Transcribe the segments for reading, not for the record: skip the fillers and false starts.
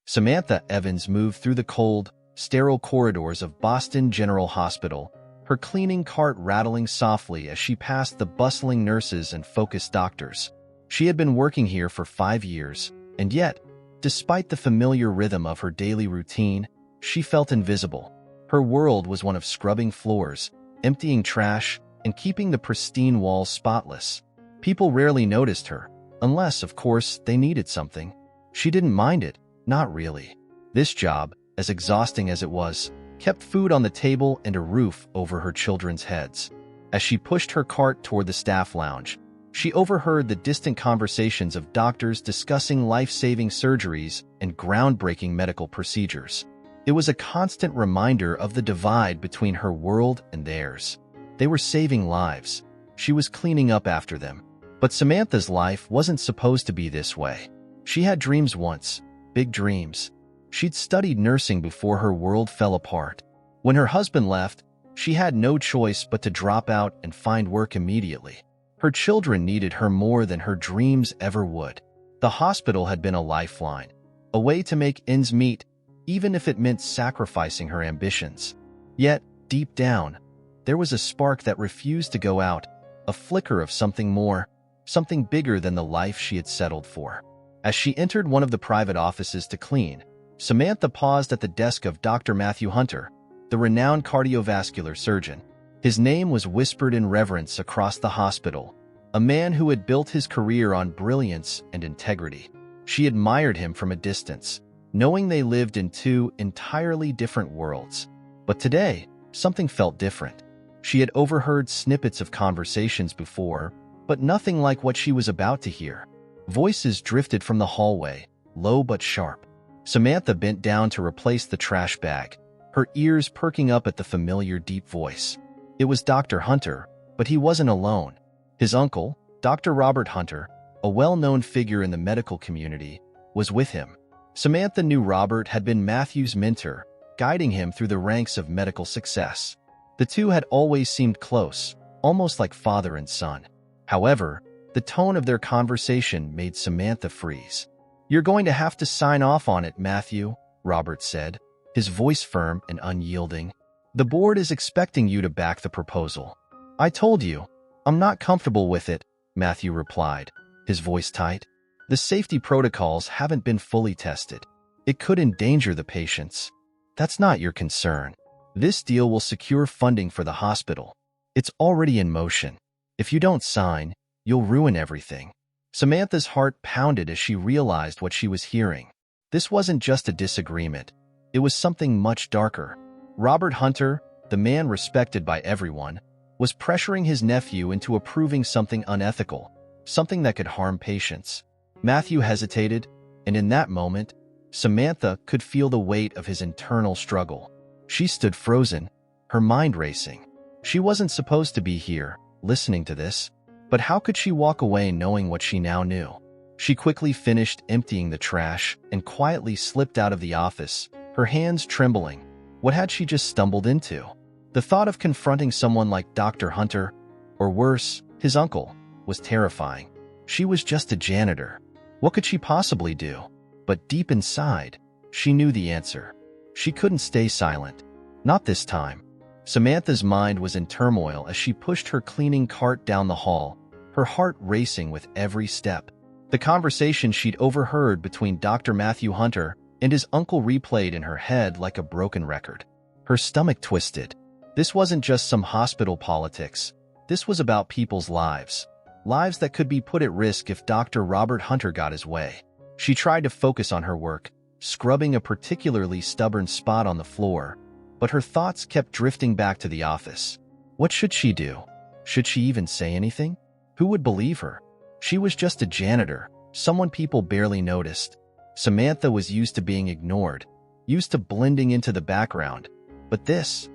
Samantha Evans moved through the cold, sterile corridors of Boston General Hospital, her cleaning cart rattling softly as she passed the bustling nurses and focused doctors. She had been working here for 5 years, and yet, despite the familiar rhythm of her daily routine, she felt invisible. Her world was one of scrubbing floors, emptying trash, and keeping the pristine walls spotless. People rarely noticed her, unless, of course, they needed something. She didn't mind it, not really. This job, as exhausting as it was, kept food on the table and a roof over her children's heads. As she pushed her cart toward the staff lounge, she overheard the distant conversations of doctors discussing life-saving surgeries and groundbreaking medical procedures. It was a constant reminder of the divide between her world and theirs. They were saving lives. She was cleaning up after them. But Samantha's life wasn't supposed to be this way. She had dreams once, big dreams. She'd studied nursing before her world fell apart. When her husband left, she had no choice but to drop out and find work immediately. Her children needed her more than her dreams ever would. The hospital had been a lifeline, a way to make ends meet, even if it meant sacrificing her ambitions. Yet, deep down, there was a spark that refused to go out, a flicker of something more, something bigger than the life she had settled for. As she entered one of the private offices to clean, Samantha paused at the desk of Dr. Matthew Hunter, the renowned cardiovascular surgeon. His name was whispered in reverence across the hospital, a man who had built his career on brilliance and integrity. She admired him from a distance, knowing they lived in two entirely different worlds. But today, something felt different. She had overheard snippets of conversations before, but nothing like what she was about to hear. Voices drifted from the hallway, low but sharp. Samantha bent down to replace the trash bag, her ears perking up at the familiar deep voice. It was Dr. Hunter, but he wasn't alone. His uncle, Dr. Robert Hunter, a well-known figure in the medical community, was with him. Samantha knew Robert had been Matthew's mentor, guiding him through the ranks of medical success. The two had always seemed close, almost like father and son. However, the tone of their conversation made Samantha freeze. "You're going to have to sign off on it, Matthew," Robert said, his voice firm and unyielding. "The board is expecting you to back the proposal." "I told you, I'm not comfortable with it," Matthew replied, his voice tight. "The safety protocols haven't been fully tested. It could endanger the patients." "That's not your concern. This deal will secure funding for the hospital. It's already in motion. If you don't sign, you'll ruin everything." Samantha's heart pounded as she realized what she was hearing. This wasn't just a disagreement. It was something much darker. Robert Hunter, the man respected by everyone, was pressuring his nephew into approving something unethical, something that could harm patients. Matthew hesitated, and in that moment, Samantha could feel the weight of his internal struggle. She stood frozen, her mind racing. She wasn't supposed to be here, listening to this, but how could she walk away knowing what she now knew? She quickly finished emptying the trash and quietly slipped out of the office, her hands trembling. What had she just stumbled into? The thought of confronting someone like Dr. Hunter, or worse, his uncle, was terrifying. She was just a janitor. What could she possibly do? But deep inside, she knew the answer. She couldn't stay silent. Not this time. Samantha's mind was in turmoil as she pushed her cleaning cart down the hall, her heart racing with every step. The conversation she'd overheard between Dr. Matthew Hunter and his uncle replayed in her head like a broken record. Her stomach twisted. This wasn't just some hospital politics. This was about people's lives. Lives that could be put at risk if Dr. Robert Hunter got his way. She tried to focus on her work, scrubbing a particularly stubborn spot on the floor, but her thoughts kept drifting back to the office. What should she do? Should she even say anything? Who would believe her? She was just a janitor, someone people barely noticed. Samantha was used to being ignored, used to blending into the background. But this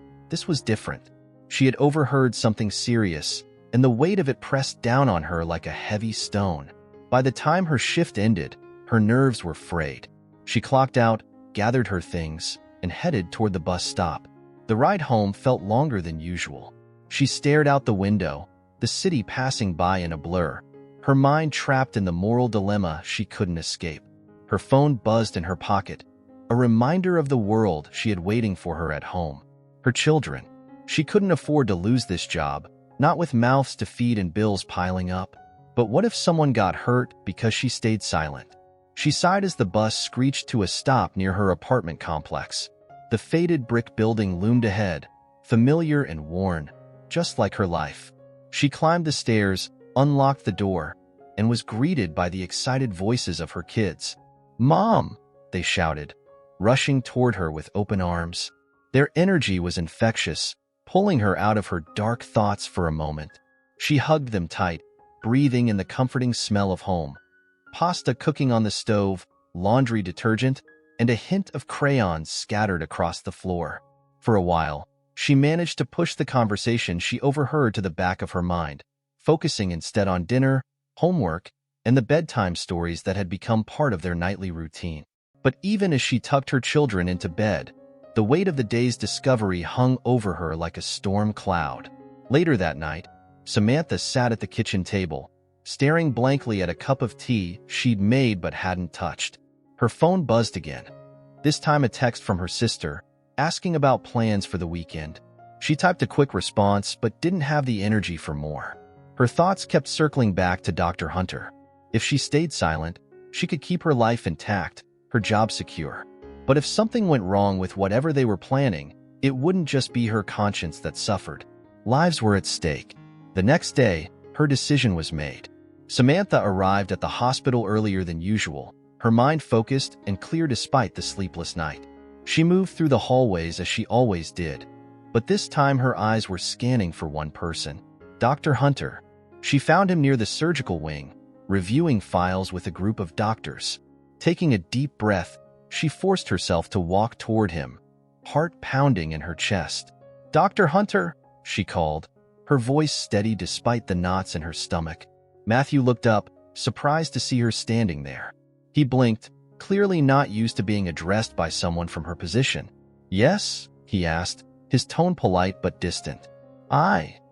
was different. She had overheard something serious, and the weight of it pressed down on her like a heavy stone. By the time her shift ended, her nerves were frayed. She clocked out, gathered her things, and headed toward the bus stop. The ride home felt longer than usual. She stared out the window, the city passing by in a blur, her mind trapped in the moral dilemma she couldn't escape. Her phone buzzed in her pocket, a reminder of the world she had waiting for her at home. Her children. She couldn't afford to lose this job, not with mouths to feed and bills piling up. But what if someone got hurt because she stayed silent? She sighed as the bus screeched to a stop near her apartment complex. The faded brick building loomed ahead, familiar and worn, just like her life. She climbed the stairs, unlocked the door, and was greeted by the excited voices of her kids. "Mom!" they shouted, rushing toward her with open arms. Their energy was infectious, pulling her out of her dark thoughts for a moment. She hugged them tight, breathing in the comforting smell of home. Pasta cooking on the stove, laundry detergent, and a hint of crayons scattered across the floor. For a while, she managed to push the conversation she overheard to the back of her mind, focusing instead on dinner, homework, and the bedtime stories that had become part of their nightly routine. But even as she tucked her children into bed, the weight of the day's discovery hung over her like a storm cloud. Later that night, Samantha sat at the kitchen table, staring blankly at a cup of tea she'd made but hadn't touched. Her phone buzzed again, this time a text from her sister, asking about plans for the weekend. She typed a quick response but didn't have the energy for more. Her thoughts kept circling back to Dr. Hunter. If she stayed silent, she could keep her life intact, her job secure. But if something went wrong with whatever they were planning, it wouldn't just be her conscience that suffered. Lives were at stake. The next day, her decision was made. Samantha arrived at the hospital earlier than usual, her mind focused and clear despite the sleepless night. She moved through the hallways as she always did, but this time her eyes were scanning for one person, Dr. Hunter. She found him near the surgical wing, reviewing files with a group of doctors. Taking a deep breath, she forced herself to walk toward him, heart pounding in her chest. "Dr. Hunter," she called, her voice steady despite the knots in her stomach. Matthew looked up, surprised to see her standing there. He blinked, clearly not used to being addressed by someone from her position. "Yes?" he asked, his tone polite but distant.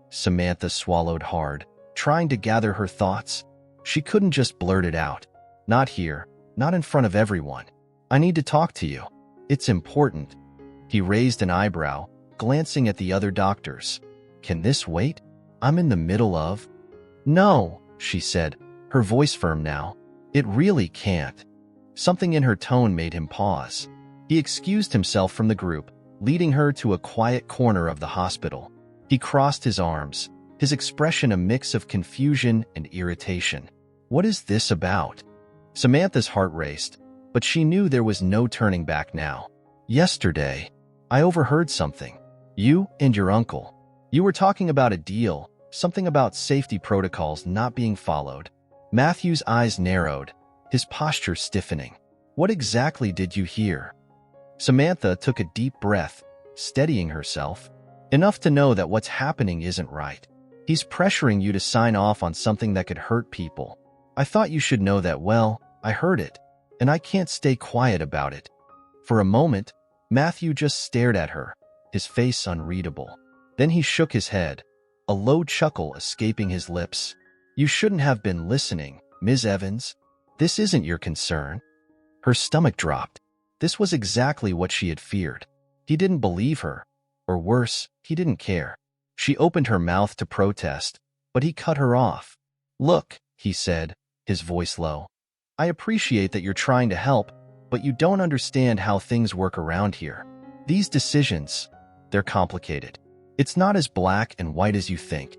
Samantha swallowed hard, trying to gather her thoughts. She couldn't just blurt it out. "Not here, not in front of everyone. I need to talk to you. It's important." He raised an eyebrow, glancing at the other doctors. "Can this wait? I'm in the middle of—" "No," she said, her voice firm now. "It really can't." Something in her tone made him pause. He excused himself from the group, leading her to a quiet corner of the hospital. He crossed his arms, his expression a mix of confusion and irritation. "What is this about?" Samantha's heart raced, but she knew there was no turning back now. "Yesterday, I overheard something. You and your uncle. You were talking about a deal, something about safety protocols not being followed." Matthew's eyes narrowed, his posture stiffening. "What exactly did you hear?" Samantha took a deep breath, steadying herself. "Enough to know that what's happening isn't right. He's pressuring you to sign off on something that could hurt people. I thought you should know that. Well, I heard it, and I can't stay quiet about it." For a moment, Matthew just stared at her, his face unreadable. Then he shook his head, a low chuckle escaping his lips. "You shouldn't have been listening, Ms. Evans. This isn't your concern." Her stomach dropped. This was exactly what she had feared. He didn't believe her, or worse, he didn't care. She opened her mouth to protest, but he cut her off. "Look," he said, his voice low. "I appreciate that you're trying to help, but you don't understand how things work around here. These decisions, they're complicated. It's not as black and white as you think."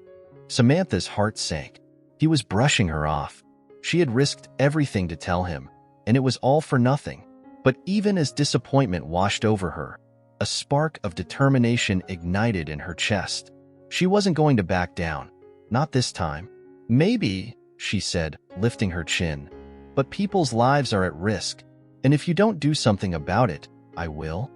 Samantha's heart sank. He was brushing her off. She had risked everything to tell him, and it was all for nothing. But even as disappointment washed over her, a spark of determination ignited in her chest. She wasn't going to back down. Not this time. "Maybe," she said, lifting her chin, "but people's lives are at risk, and if you don't do something about it, I will."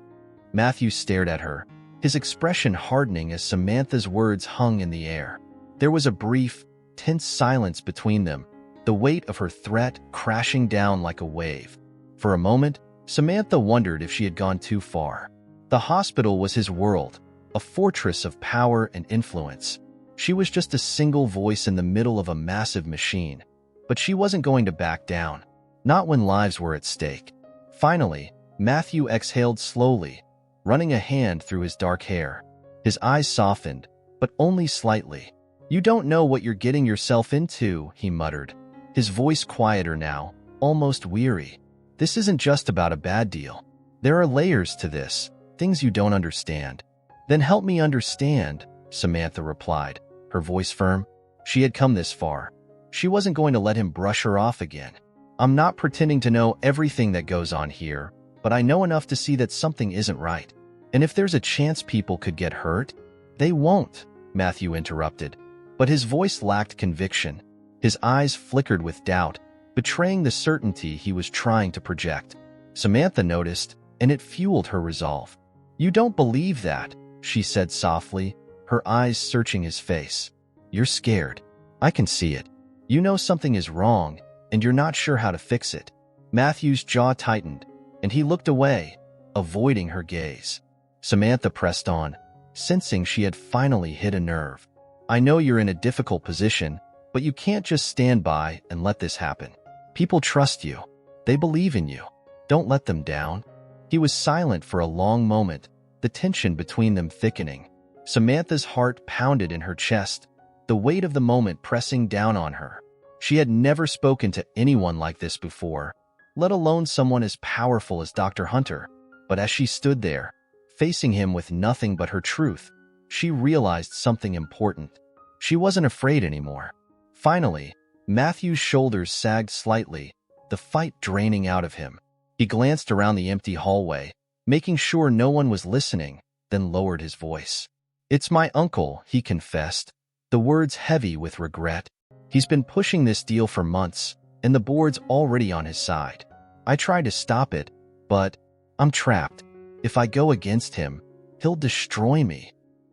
Matthew stared at her, his expression hardening as Samantha's words hung in the air. There was a brief, tense silence between them, the weight of her threat crashing down like a wave. For a moment, Samantha wondered if she had gone too far. The hospital was his world, a fortress of power and influence. She was just a single voice in the middle of a massive machine. But she wasn't going to back down, not when lives were at stake. Finally, Matthew exhaled slowly, running a hand through his dark hair. His eyes softened, but only slightly. "You don't know what you're getting yourself into," he muttered, his voice quieter now, almost weary. "This isn't just about a bad deal. There are layers to this, things you don't understand." "Then help me understand," Samantha replied, her voice firm. She had come this far. She wasn't going to let him brush her off again. "I'm not pretending to know everything that goes on here, but I know enough to see that something isn't right. And if there's a chance people could get hurt, they won't," Matthew interrupted. But his voice lacked conviction. His eyes flickered with doubt, betraying the certainty he was trying to project. Samantha noticed, and it fueled her resolve. "You don't believe that," she said softly, her eyes searching his face. "You're scared. I can see it. You know something is wrong, and you're not sure how to fix it." Matthew's jaw tightened, and he looked away, avoiding her gaze. Samantha pressed on, sensing she had finally hit a nerve. "I know you're in a difficult position, but you can't just stand by and let this happen. People trust you. They believe in you. Don't let them down." He was silent for a long moment, the tension between them thickening. Samantha's heart pounded in her chest, the weight of the moment pressing down on her. She had never spoken to anyone like this before, let alone someone as powerful as Dr. Hunter. But as she stood there, facing him with nothing but her truth, she realized something important. She wasn't afraid anymore. Finally, Matthew's shoulders sagged slightly, the fight draining out of him. He glanced around the empty hallway, making sure no one was listening, then lowered his voice. "It's my uncle," he confessed, the words heavy with regret. "He's been pushing this deal for months, and the board's already on his side. I tried to stop it, but I'm trapped. If I go against him, he'll destroy me."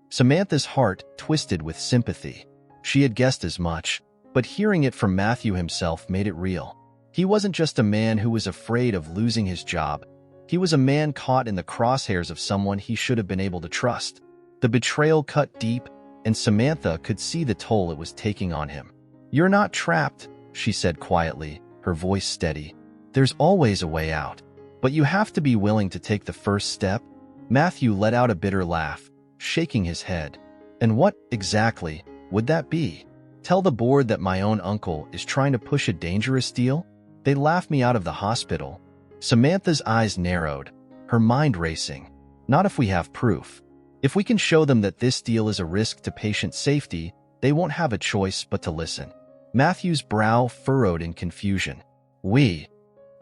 Samantha's heart twisted with sympathy. She had guessed as much, but hearing it from Matthew himself made it real. He wasn't just a man who was afraid of losing his job. He was a man caught in the crosshairs of someone he should have been able to trust. The betrayal cut deep, and Samantha could see the toll it was taking on him. "You're not trapped," she said quietly, her voice steady. "There's always a way out. But you have to be willing to take the first step." Matthew let out a bitter laugh, shaking his head. "And what, exactly, would that be? Tell the board that my own uncle is trying to push a dangerous deal? They'd laugh me out of the hospital." Samantha's eyes narrowed, her mind racing. "Not if we have proof. If we can show them that this deal is a risk to patient safety, they won't have a choice but to listen." Matthew's brow furrowed in confusion. "We?"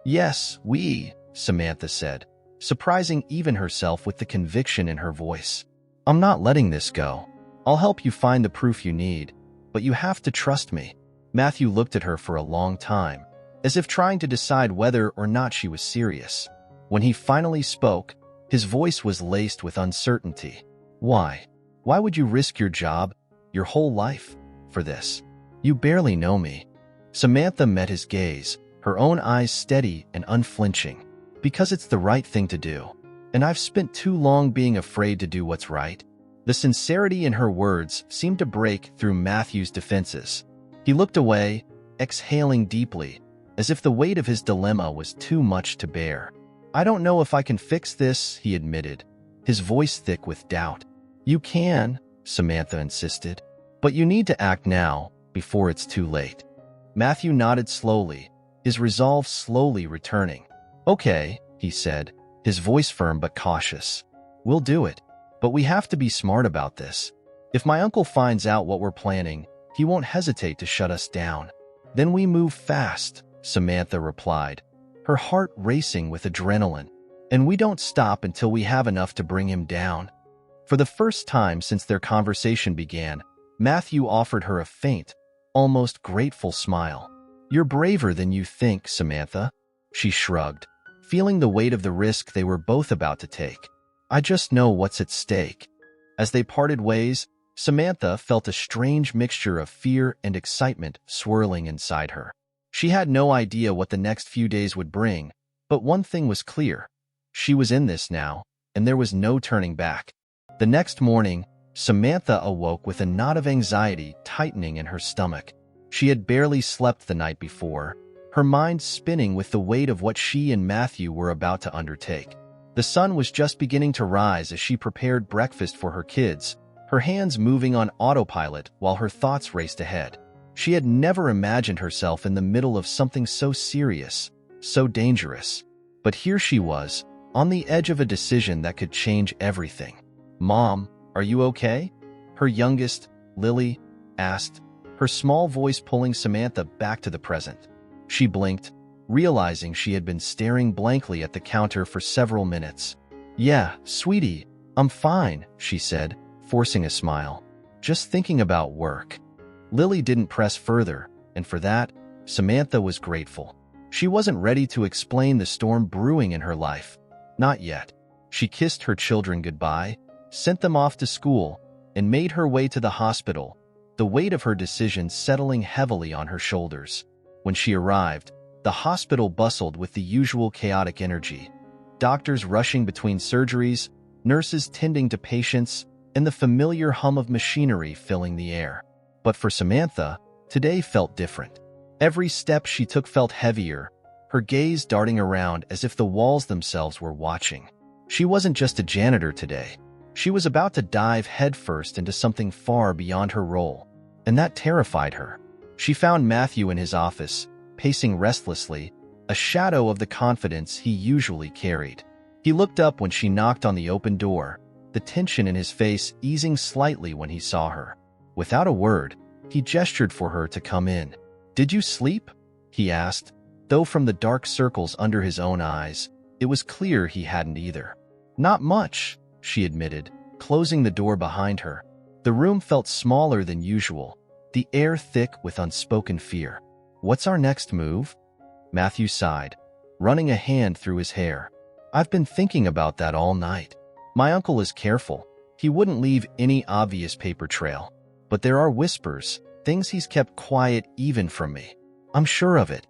"Yes, we," Samantha said, surprising even herself with the conviction in her voice. "I'm not letting this go. I'll help you find the proof you need, but you have to trust me." Matthew looked at her for a long time, as if trying to decide whether or not she was serious. When he finally spoke, his voice was laced with uncertainty. "Why? Why would you risk your job, your whole life, for this? You barely know me." Samantha met his gaze, her own eyes steady and unflinching. "Because it's the right thing to do, and I've spent too long being afraid to do what's right." The sincerity in her words seemed to break through Matthew's defenses. He looked away, exhaling deeply, as if the weight of his dilemma was too much to bear. "I don't know if I can fix this," he admitted, his voice thick with doubt. "You can," Samantha insisted, "but you need to act now, before it's too late." Matthew nodded slowly, his resolve slowly returning. "Okay," he said, his voice firm but cautious. "We'll do it. But we have to be smart about this. If my uncle finds out what we're planning, he won't hesitate to shut us down." "Then we move fast," Samantha replied, her heart racing with adrenaline. "And we don't stop until we have enough to bring him down." For the first time since their conversation began, Matthew offered her a faint, almost grateful smile. "You're braver than you think, Samantha," she shrugged, feeling the weight of the risk they were both about to take. "I just know what's at stake." As they parted ways, Samantha felt a strange mixture of fear and excitement swirling inside her. She had no idea what the next few days would bring, but one thing was clear. She was in this now, and there was no turning back. The next morning, Samantha awoke with a knot of anxiety tightening in her stomach. She had barely slept the night before, her mind spinning with the weight of what she and Matthew were about to undertake. The sun was just beginning to rise as she prepared breakfast for her kids, her hands moving on autopilot while her thoughts raced ahead. She had never imagined herself in the middle of something so serious, so dangerous. But here she was, on the edge of a decision that could change everything. "Mom, are you okay?" her youngest, Lily, asked, her small voice pulling Samantha back to the present. She blinked, realizing she had been staring blankly at the counter for several minutes. "Yeah, sweetie, I'm fine," she said, forcing a smile. "Just thinking about work." Lily didn't press further, and for that, Samantha was grateful. She wasn't ready to explain the storm brewing in her life. Not yet. She kissed her children goodbye, sent them off to school, and made her way to the hospital, the weight of her decision settling heavily on her shoulders. When she arrived, the hospital bustled with the usual chaotic energy. Doctors rushing between surgeries, nurses tending to patients, and the familiar hum of machinery filling the air. But for Samantha, today felt different. Every step she took felt heavier, her gaze darting around as if the walls themselves were watching. She wasn't just a janitor today. She was about to dive headfirst into something far beyond her role, and that terrified her. She found Matthew in his office, pacing restlessly, a shadow of the confidence he usually carried. He looked up when she knocked on the open door, the tension in his face easing slightly when he saw her. Without a word, he gestured for her to come in. "Did you sleep?" he asked, though from the dark circles under his own eyes, it was clear he hadn't either. "Not much," she admitted, closing the door behind her. The room felt smaller than usual, the air thick with unspoken fear. "What's our next move?" Matthew sighed, running a hand through his hair. "I've been thinking about that all night. My uncle is careful. He wouldn't leave any obvious paper trail. But there are whispers, things he's kept quiet even from me. I'm sure of it."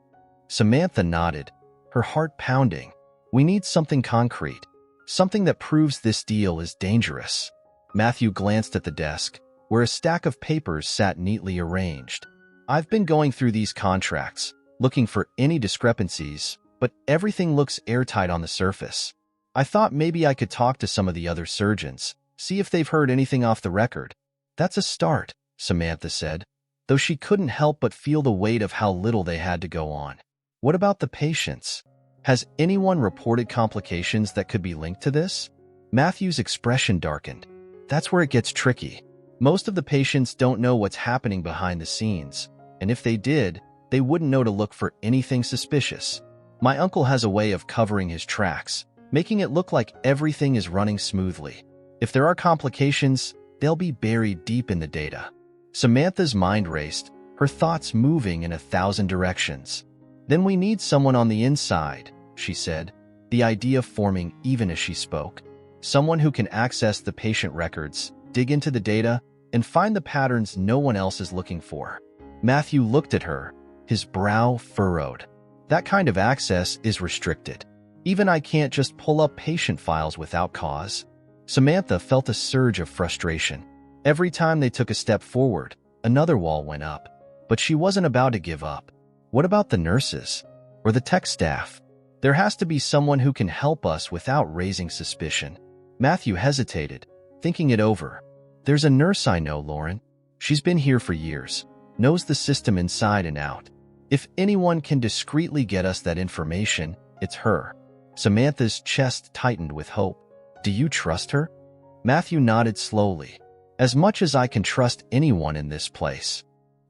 Samantha nodded, her heart pounding. "We need something concrete, something that proves this deal is dangerous." Matthew glanced at the desk, where a stack of papers sat neatly arranged. "I've been going through these contracts, looking for any discrepancies, but everything looks airtight on the surface. I thought maybe I could talk to some of the other surgeons, see if they've heard anything off the record." "That's a start," Samantha said, though she couldn't help but feel the weight of how little they had to go on. "What about the patients? Has anyone reported complications that could be linked to this?" Matthew's expression darkened. "That's where it gets tricky. Most of the patients don't know what's happening behind the scenes, and if they did, they wouldn't know to look for anything suspicious. My uncle has a way of covering his tracks, making it look like everything is running smoothly. If there are complications, they'll be buried deep in the data." Samantha's mind raced, her thoughts moving in 1,000 directions. "Then we need someone on the inside," she said, the idea forming even as she spoke. "Someone who can access the patient records, dig into the data, and find the patterns no one else is looking for." Matthew looked at her, his brow furrowed. "That kind of access is restricted. Even I can't just pull up patient files without cause." Samantha felt a surge of frustration. Every time they took a step forward, another wall went up. But she wasn't about to give up. What about the nurses? Or the tech staff? There has to be someone who can help us without raising suspicion. Matthew hesitated, thinking it over. "There's a nurse I know, Lauren. She's been here for years, knows the system inside and out. If anyone can discreetly get us that information, it's her." Samantha's chest tightened with hope. "Do you trust her?" Matthew nodded slowly. "As much as I can trust anyone in this place."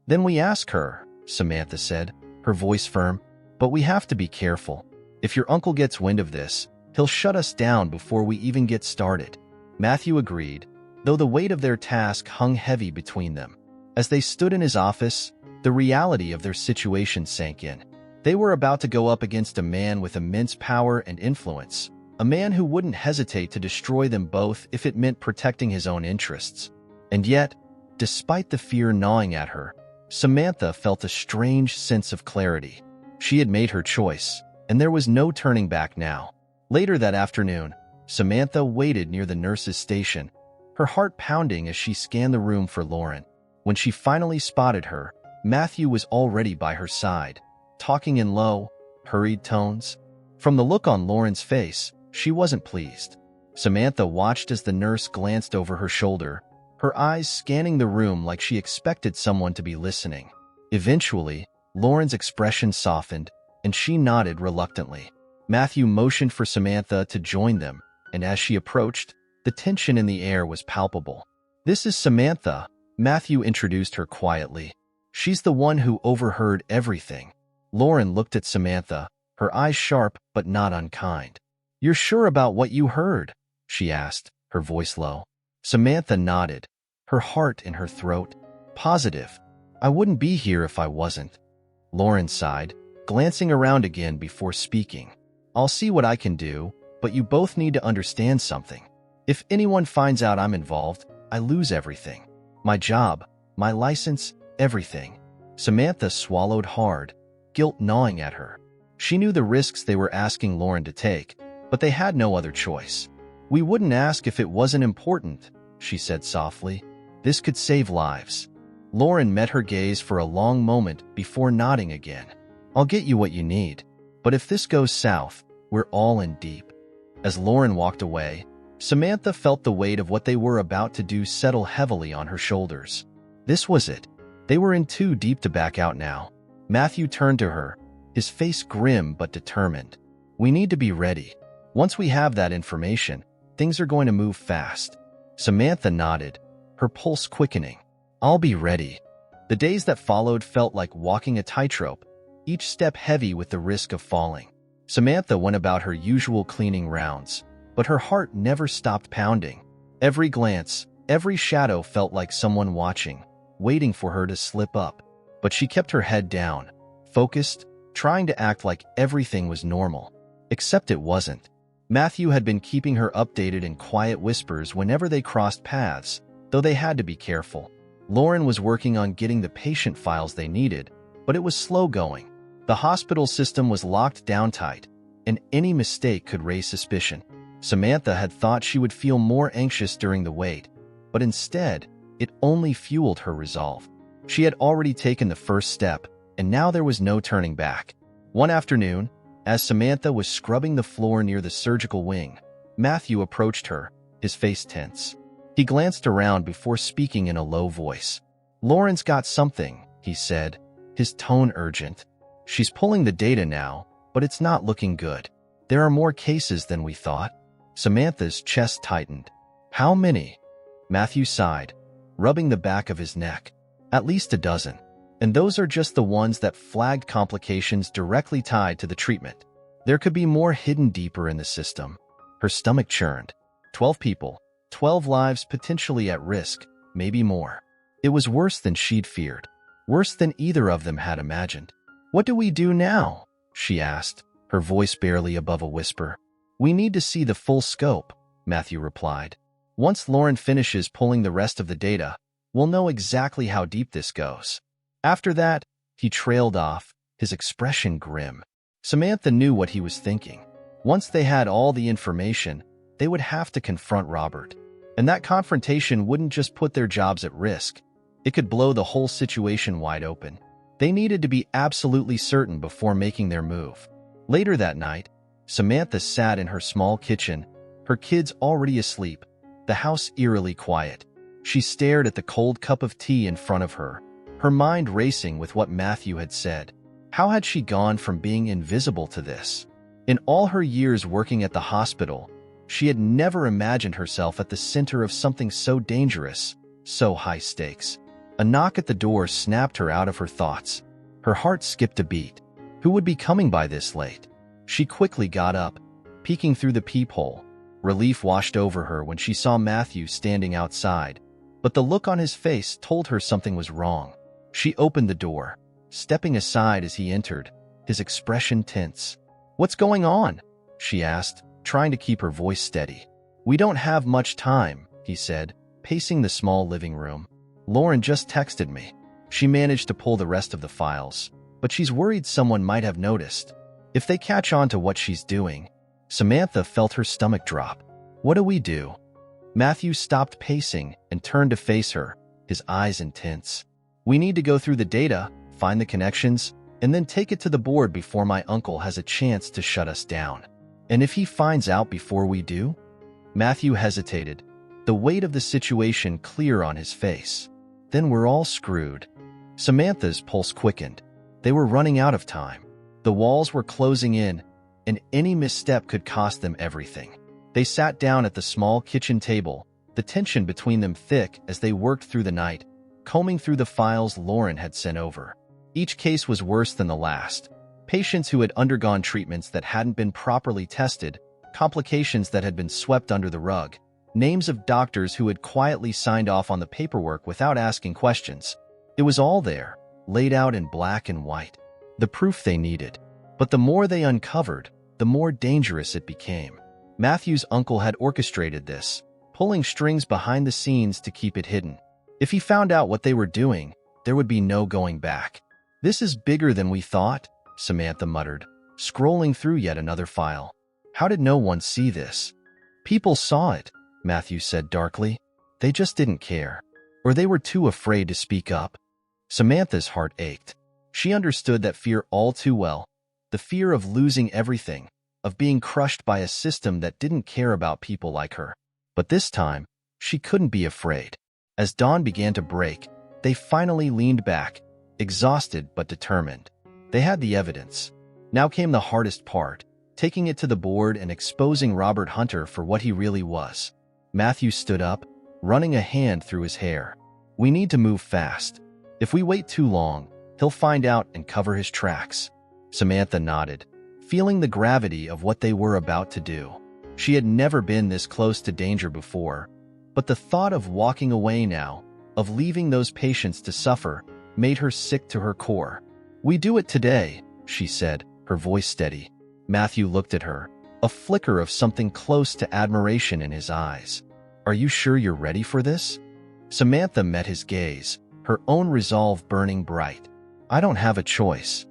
"Then we ask her," Samantha said, her voice firm. "But we have to be careful. If your uncle gets wind of this, he'll shut us down before we even get started." Matthew agreed, though the weight of their task hung heavy between them. As they stood in his office, the reality of their situation sank in. They were about to go up against a man with immense power and influence, a man who wouldn't hesitate to destroy them both if it meant protecting his own interests. And yet, despite the fear gnawing at her, Samantha felt a strange sense of clarity. She had made her choice, and there was no turning back now. Later that afternoon, Samantha waited near the nurse's station, her heart pounding as she scanned the room for Lauren. When she finally spotted her, Matthew was already by her side. talking in low, hurried tones. From the look on Lauren's face, she wasn't pleased. Samantha watched as the nurse glanced over her shoulder, her eyes scanning the room like she expected someone to be listening. Eventually, Lauren's expression softened, and she nodded reluctantly. Matthew motioned for Samantha to join them, and as she approached, the tension in the air was palpable. "This is Samantha," Matthew introduced her quietly. "She's the one who overheard everything." Lauren looked at Samantha, her eyes sharp but not unkind. "You're sure about what you heard?" she asked, her voice low. Samantha nodded, her heart in her throat. "Positive. I wouldn't be here if I wasn't." Lauren sighed, glancing around again before speaking. "I'll see what I can do, but you both need to understand something. If anyone finds out I'm involved, I lose everything. My job, my license, everything." Samantha swallowed hard, guilt gnawing at her. She knew the risks they were asking Lauren to take, but they had no other choice. "We wouldn't ask if it wasn't important," she said softly. "This could save lives." Lauren met her gaze for a long moment before nodding again. "I'll get you what you need, but if this goes south, we're all in deep." As Lauren walked away, Samantha felt the weight of what they were about to do settle heavily on her shoulders. This was it. They were in too deep to back out now. Matthew turned to her, his face grim but determined. "We need to be ready. Once we have that information, things are going to move fast." Samantha nodded, her pulse quickening. "I'll be ready." The days that followed felt like walking a tightrope, each step heavy with the risk of falling. Samantha went about her usual cleaning rounds, but her heart never stopped pounding. Every glance, every shadow felt like someone watching, waiting for her to slip up. But she kept her head down, focused, trying to act like everything was normal. Except it wasn't. Matthew had been keeping her updated in quiet whispers whenever they crossed paths, though they had to be careful. Lauren was working on getting the patient files they needed, but it was slow going. The hospital system was locked down tight, and any mistake could raise suspicion. Samantha had thought she would feel more anxious during the wait, but instead, it only fueled her resolve. She had already taken the first step, and now there was no turning back. One afternoon, as Samantha was scrubbing the floor near the surgical wing, Matthew approached her, his face tense. He glanced around before speaking in a low voice. "Lauren's got something," he said, his tone urgent. "She's pulling the data now, but it's not looking good. There are more cases than we thought." Samantha's chest tightened. "How many?" Matthew sighed, rubbing the back of his neck. "At least a dozen. And those are just the ones that flagged complications directly tied to the treatment. There could be more hidden deeper in the system." Her stomach churned. 12 people, 12 lives potentially at risk, maybe more. It was worse than she'd feared, worse than either of them had imagined. "What do we do now?" she asked, her voice barely above a whisper. "We need to see the full scope," Matthew replied. "Once Lauren finishes pulling the rest of the data, we'll know exactly how deep this goes." After that, he trailed off, his expression grim. Samantha knew what he was thinking. Once they had all the information, they would have to confront Robert. And that confrontation wouldn't just put their jobs at risk. It could blow the whole situation wide open. They needed to be absolutely certain before making their move. Later that night, Samantha sat in her small kitchen, her kids already asleep, the house eerily quiet. She stared at the cold cup of tea in front of her, her mind racing with what Matthew had said. How had she gone from being invisible to this? In all her years working at the hospital, she had never imagined herself at the center of something so dangerous, so high stakes. A knock at the door snapped her out of her thoughts. Her heart skipped a beat. Who would be coming by this late? She quickly got up, peeking through the peephole. Relief washed over her when she saw Matthew standing outside, but the look on his face told her something was wrong. She opened the door, stepping aside as he entered, his expression tense. "What's going on?" she asked, trying to keep her voice steady. "We don't have much time," he said, pacing the small living room. "Lauren just texted me. She managed to pull the rest of the files, but she's worried someone might have noticed. If they catch on to what she's doing..." Samantha felt her stomach drop. "What do we do?" Matthew stopped pacing and turned to face her, his eyes intense. "We need to go through the data, find the connections, and then take it to the board before my uncle has a chance to shut us down. And if he finds out before we do? Matthew hesitated, the weight of the situation clear on his face. Then we're all screwed. Samantha's pulse quickened. They were running out of time. The walls were closing in, and any misstep could cost them everything. They sat down at the small kitchen table, the tension between them thick as they worked through the night, combing through the files Lauren had sent over. Each case was worse than the last. Patients who had undergone treatments that hadn't been properly tested, complications that had been swept under the rug, names of doctors who had quietly signed off on the paperwork without asking questions. It was all there, laid out in black and white. The proof they needed. But the more they uncovered, the more dangerous it became. Matthew's uncle had orchestrated this, pulling strings behind the scenes to keep it hidden. If he found out what they were doing, there would be no going back. "This is bigger than we thought," Samantha muttered, scrolling through yet another file. "How did no one see this?" "People saw it," Matthew said darkly. "They just didn't care. Or they were too afraid to speak up." Samantha's heart ached. She understood that fear all too well. The fear of losing everything, of being crushed by a system that didn't care about people like her. But this time, she couldn't be afraid. As dawn began to break, they finally leaned back, exhausted but determined. They had the evidence. Now came the hardest part, taking it to the board and exposing Robert Hunter for what he really was. Matthew stood up, running a hand through his hair. "We need to move fast. If we wait too long, he'll find out and cover his tracks." Samantha nodded, feeling the gravity of what they were about to do. She had never been this close to danger before, but the thought of walking away now, of leaving those patients to suffer, made her sick to her core. "We do it today," she said, her voice steady. Matthew looked at her, a flicker of something close to admiration in his eyes. "Are you sure you're ready for this?" Samantha met his gaze, her own resolve burning bright. "I don't have a choice."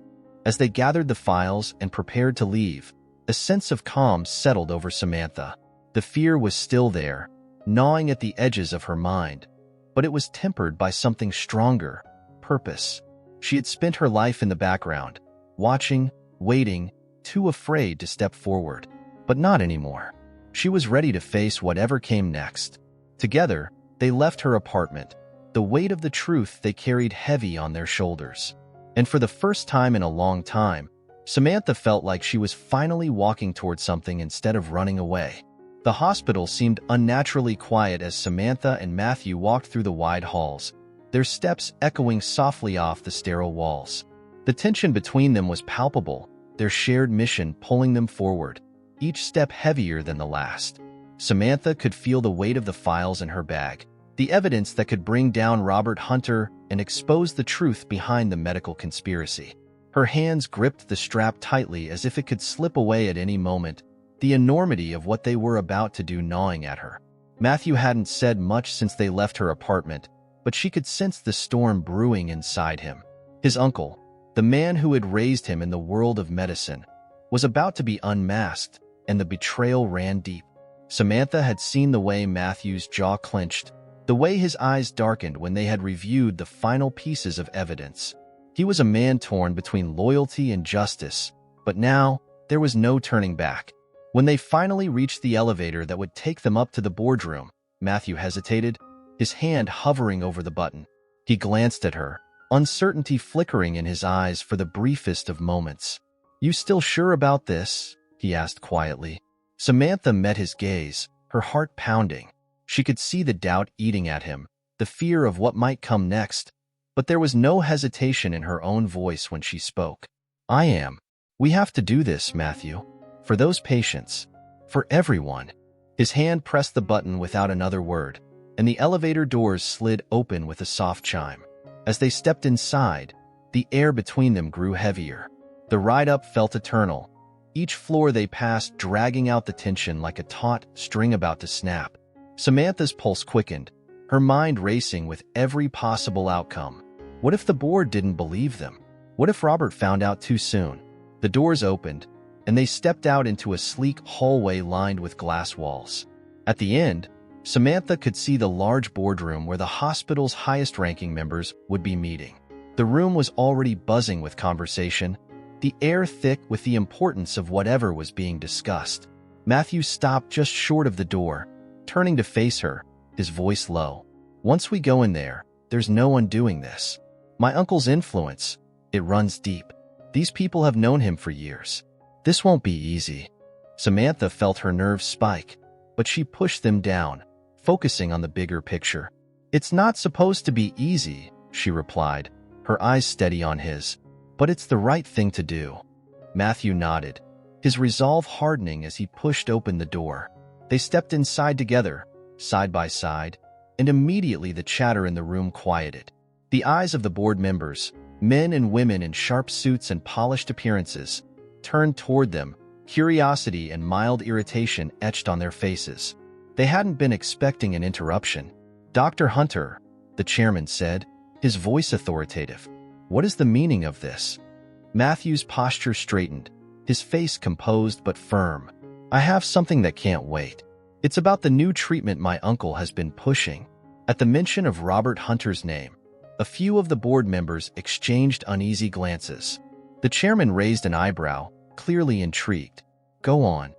As they gathered the files and prepared to leave, a sense of calm settled over Samantha. The fear was still there, gnawing at the edges of her mind, but it was tempered by something stronger: purpose. She had spent her life in the background, watching, waiting, too afraid to step forward. But not anymore. She was ready to face whatever came next. Together, they left her apartment, the weight of the truth they carried heavy on their shoulders. And for the first time in a long time, Samantha felt like she was finally walking toward something instead of running away. The hospital seemed unnaturally quiet as Samantha and Matthew walked through the wide halls, their steps echoing softly off the sterile walls. The tension between them was palpable, their shared mission pulling them forward, each step heavier than the last. Samantha could feel the weight of the files in her bag, the evidence that could bring down Robert Hunter and expose the truth behind the medical conspiracy. Her hands gripped the strap tightly as if it could slip away at any moment, the enormity of what they were about to do gnawing at her. Matthew hadn't said much since they left her apartment, but she could sense the storm brewing inside him. His uncle, the man who had raised him in the world of medicine, was about to be unmasked, and the betrayal ran deep. Samantha had seen the way Matthew's jaw clenched, the way his eyes darkened when they had reviewed the final pieces of evidence. He was a man torn between loyalty and justice, but now there was no turning back. When they finally reached the elevator that would take them up to the boardroom, Matthew hesitated, his hand hovering over the button. He glanced at her, uncertainty flickering in his eyes for the briefest of moments. "You still sure about this?" he asked quietly. Samantha met his gaze, her heart pounding. She could see the doubt eating at him, the fear of what might come next, but there was no hesitation in her own voice when she spoke. "I am. We have to do this, Matthew. For those patients. For everyone." His hand pressed the button without another word, and the elevator doors slid open with a soft chime. As they stepped inside, the air between them grew heavier. The ride up felt eternal, each floor they passed dragging out the tension like a taut string about to snap. Samantha's pulse quickened, her mind racing with every possible outcome. What if the board didn't believe them? What if Robert found out too soon? The doors opened, and they stepped out into a sleek hallway lined with glass walls. At the end, Samantha could see the large boardroom where the hospital's highest-ranking members would be meeting. The room was already buzzing with conversation, the air thick with the importance of whatever was being discussed. Matthew stopped just short of the door, turning to face her, his voice low. "Once we go in there, there's no undoing this. My uncle's influence, it runs deep. These people have known him for years. This won't be easy." Samantha felt her nerves spike, but she pushed them down, focusing on the bigger picture. "It's not supposed to be easy," she replied, her eyes steady on his. "But it's the right thing to do." Matthew nodded, his resolve hardening as he pushed open the door. They stepped inside together, side by side, and immediately the chatter in the room quieted. The eyes of the board members, men and women in sharp suits and polished appearances, turned toward them, curiosity and mild irritation etched on their faces. They hadn't been expecting an interruption. "Dr. Hunter," the chairman said, his voice authoritative. "What is the meaning of this?" Matthew's posture straightened, his face composed but firm. "I have something that can't wait. It's about the new treatment my uncle has been pushing." At the mention of Robert Hunter's name, a few of the board members exchanged uneasy glances. The chairman raised an eyebrow, clearly intrigued. "Go on."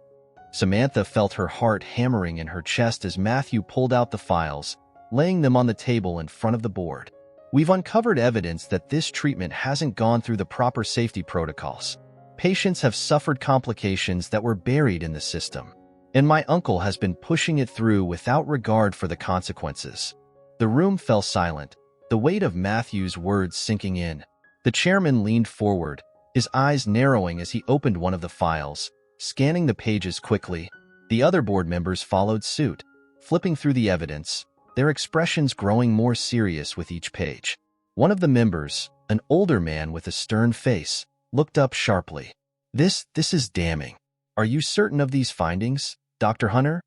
Samantha felt her heart hammering in her chest as Matthew pulled out the files, laying them on the table in front of the board. "We've uncovered evidence that this treatment hasn't gone through the proper safety protocols. Patients have suffered complications that were buried in the system, and my uncle has been pushing it through without regard for the consequences." The room fell silent, the weight of Matthew's words sinking in. The chairman leaned forward, his eyes narrowing as he opened one of the files, scanning the pages quickly. The other board members followed suit, flipping through the evidence, their expressions growing more serious with each page. One of the members, an older man with a stern face, looked up sharply. This is damning. Are you certain of these findings, Dr. Hunter?"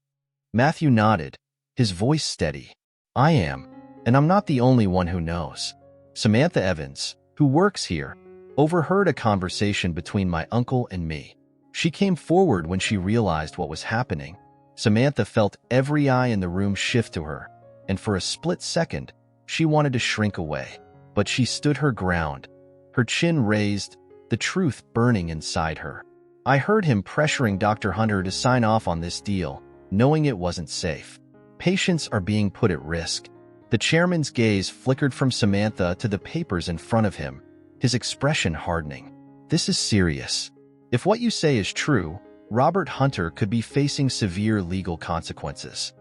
Matthew nodded, his voice steady. "I am, and I'm not the only one who knows." Samantha Evans, who works here, overheard a conversation between my uncle and me. She came forward when she realized what was happening. Samantha felt every eye in the room shift to her, and for a split second, she wanted to shrink away. But she stood her ground, her chin raised, the truth burning inside her. "I heard him pressuring Dr. Hunter to sign off on this deal, knowing it wasn't safe. Patients are being put at risk." The chairman's gaze flickered from Samantha to the papers in front of him, his expression hardening. "This is serious. If what you say is true, Robert Hunter could be facing severe legal consequences."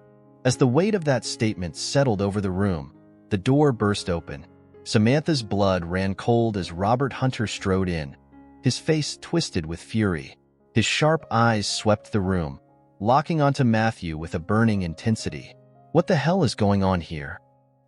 As the weight of that statement settled over the room, the door burst open. Samantha's blood ran cold as Robert Hunter strode in, his face twisted with fury. His sharp eyes swept the room, locking onto Matthew with a burning intensity. "What the hell is going on here?"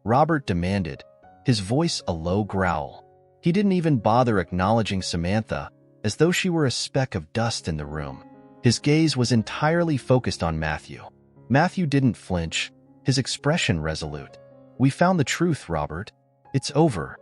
Robert demanded, his voice a low growl. He didn't even bother acknowledging Samantha, as though she were a speck of dust in the room. His gaze was entirely focused on Matthew. Matthew didn't flinch, his expression resolute. "We found the truth, Robert. It's over."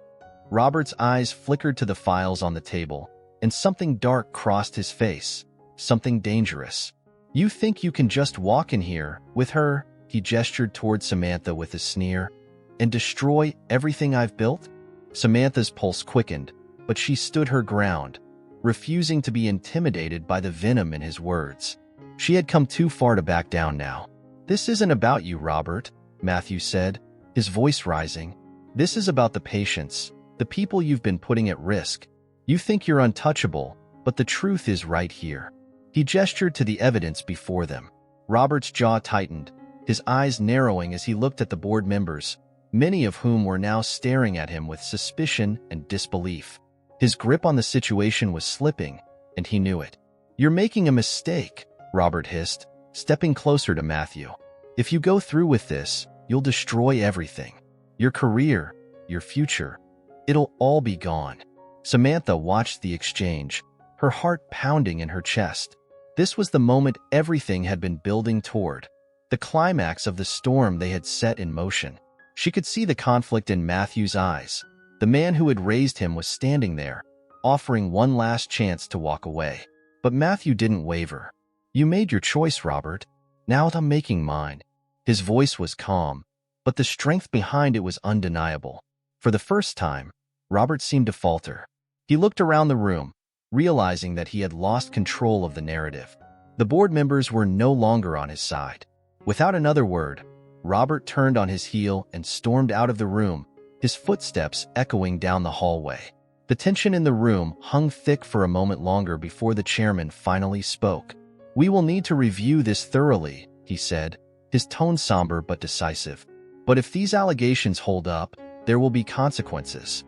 Robert's eyes flickered to the files on the table, and something dark crossed his face, something dangerous. "You think you can just walk in here, with her," he gestured toward Samantha with a sneer, "and destroy everything I've built?" Samantha's pulse quickened, but she stood her ground, refusing to be intimidated by the venom in his words. She had come too far to back down now. "This isn't about you, Robert," Matthew said, his voice rising. "This is about the patients, the people you've been putting at risk. You think you're untouchable, but the truth is right here." He gestured to the evidence before them. Robert's jaw tightened, his eyes narrowing as he looked at the board members, many of whom were now staring at him with suspicion and disbelief. His grip on the situation was slipping, and he knew it. "You're making a mistake," Robert hissed, stepping closer to Matthew. "If you go through with this, you'll destroy everything. Your career, your future. It'll all be gone." Samantha watched the exchange, her heart pounding in her chest. This was the moment everything had been building toward, the climax of the storm they had set in motion. She could see the conflict in Matthew's eyes. The man who had raised him was standing there, offering one last chance to walk away. But Matthew didn't waver. "You made your choice, Robert. Now I'm making mine." His voice was calm, but the strength behind it was undeniable. For the first time, Robert seemed to falter. He looked around the room, realizing that he had lost control of the narrative. The board members were no longer on his side. Without another word, Robert turned on his heel and stormed out of the room, his footsteps echoing down the hallway. The tension in the room hung thick for a moment longer before the chairman finally spoke. "We will need to review this thoroughly," he said, his tone somber but decisive. "But if these allegations hold up, there will be consequences."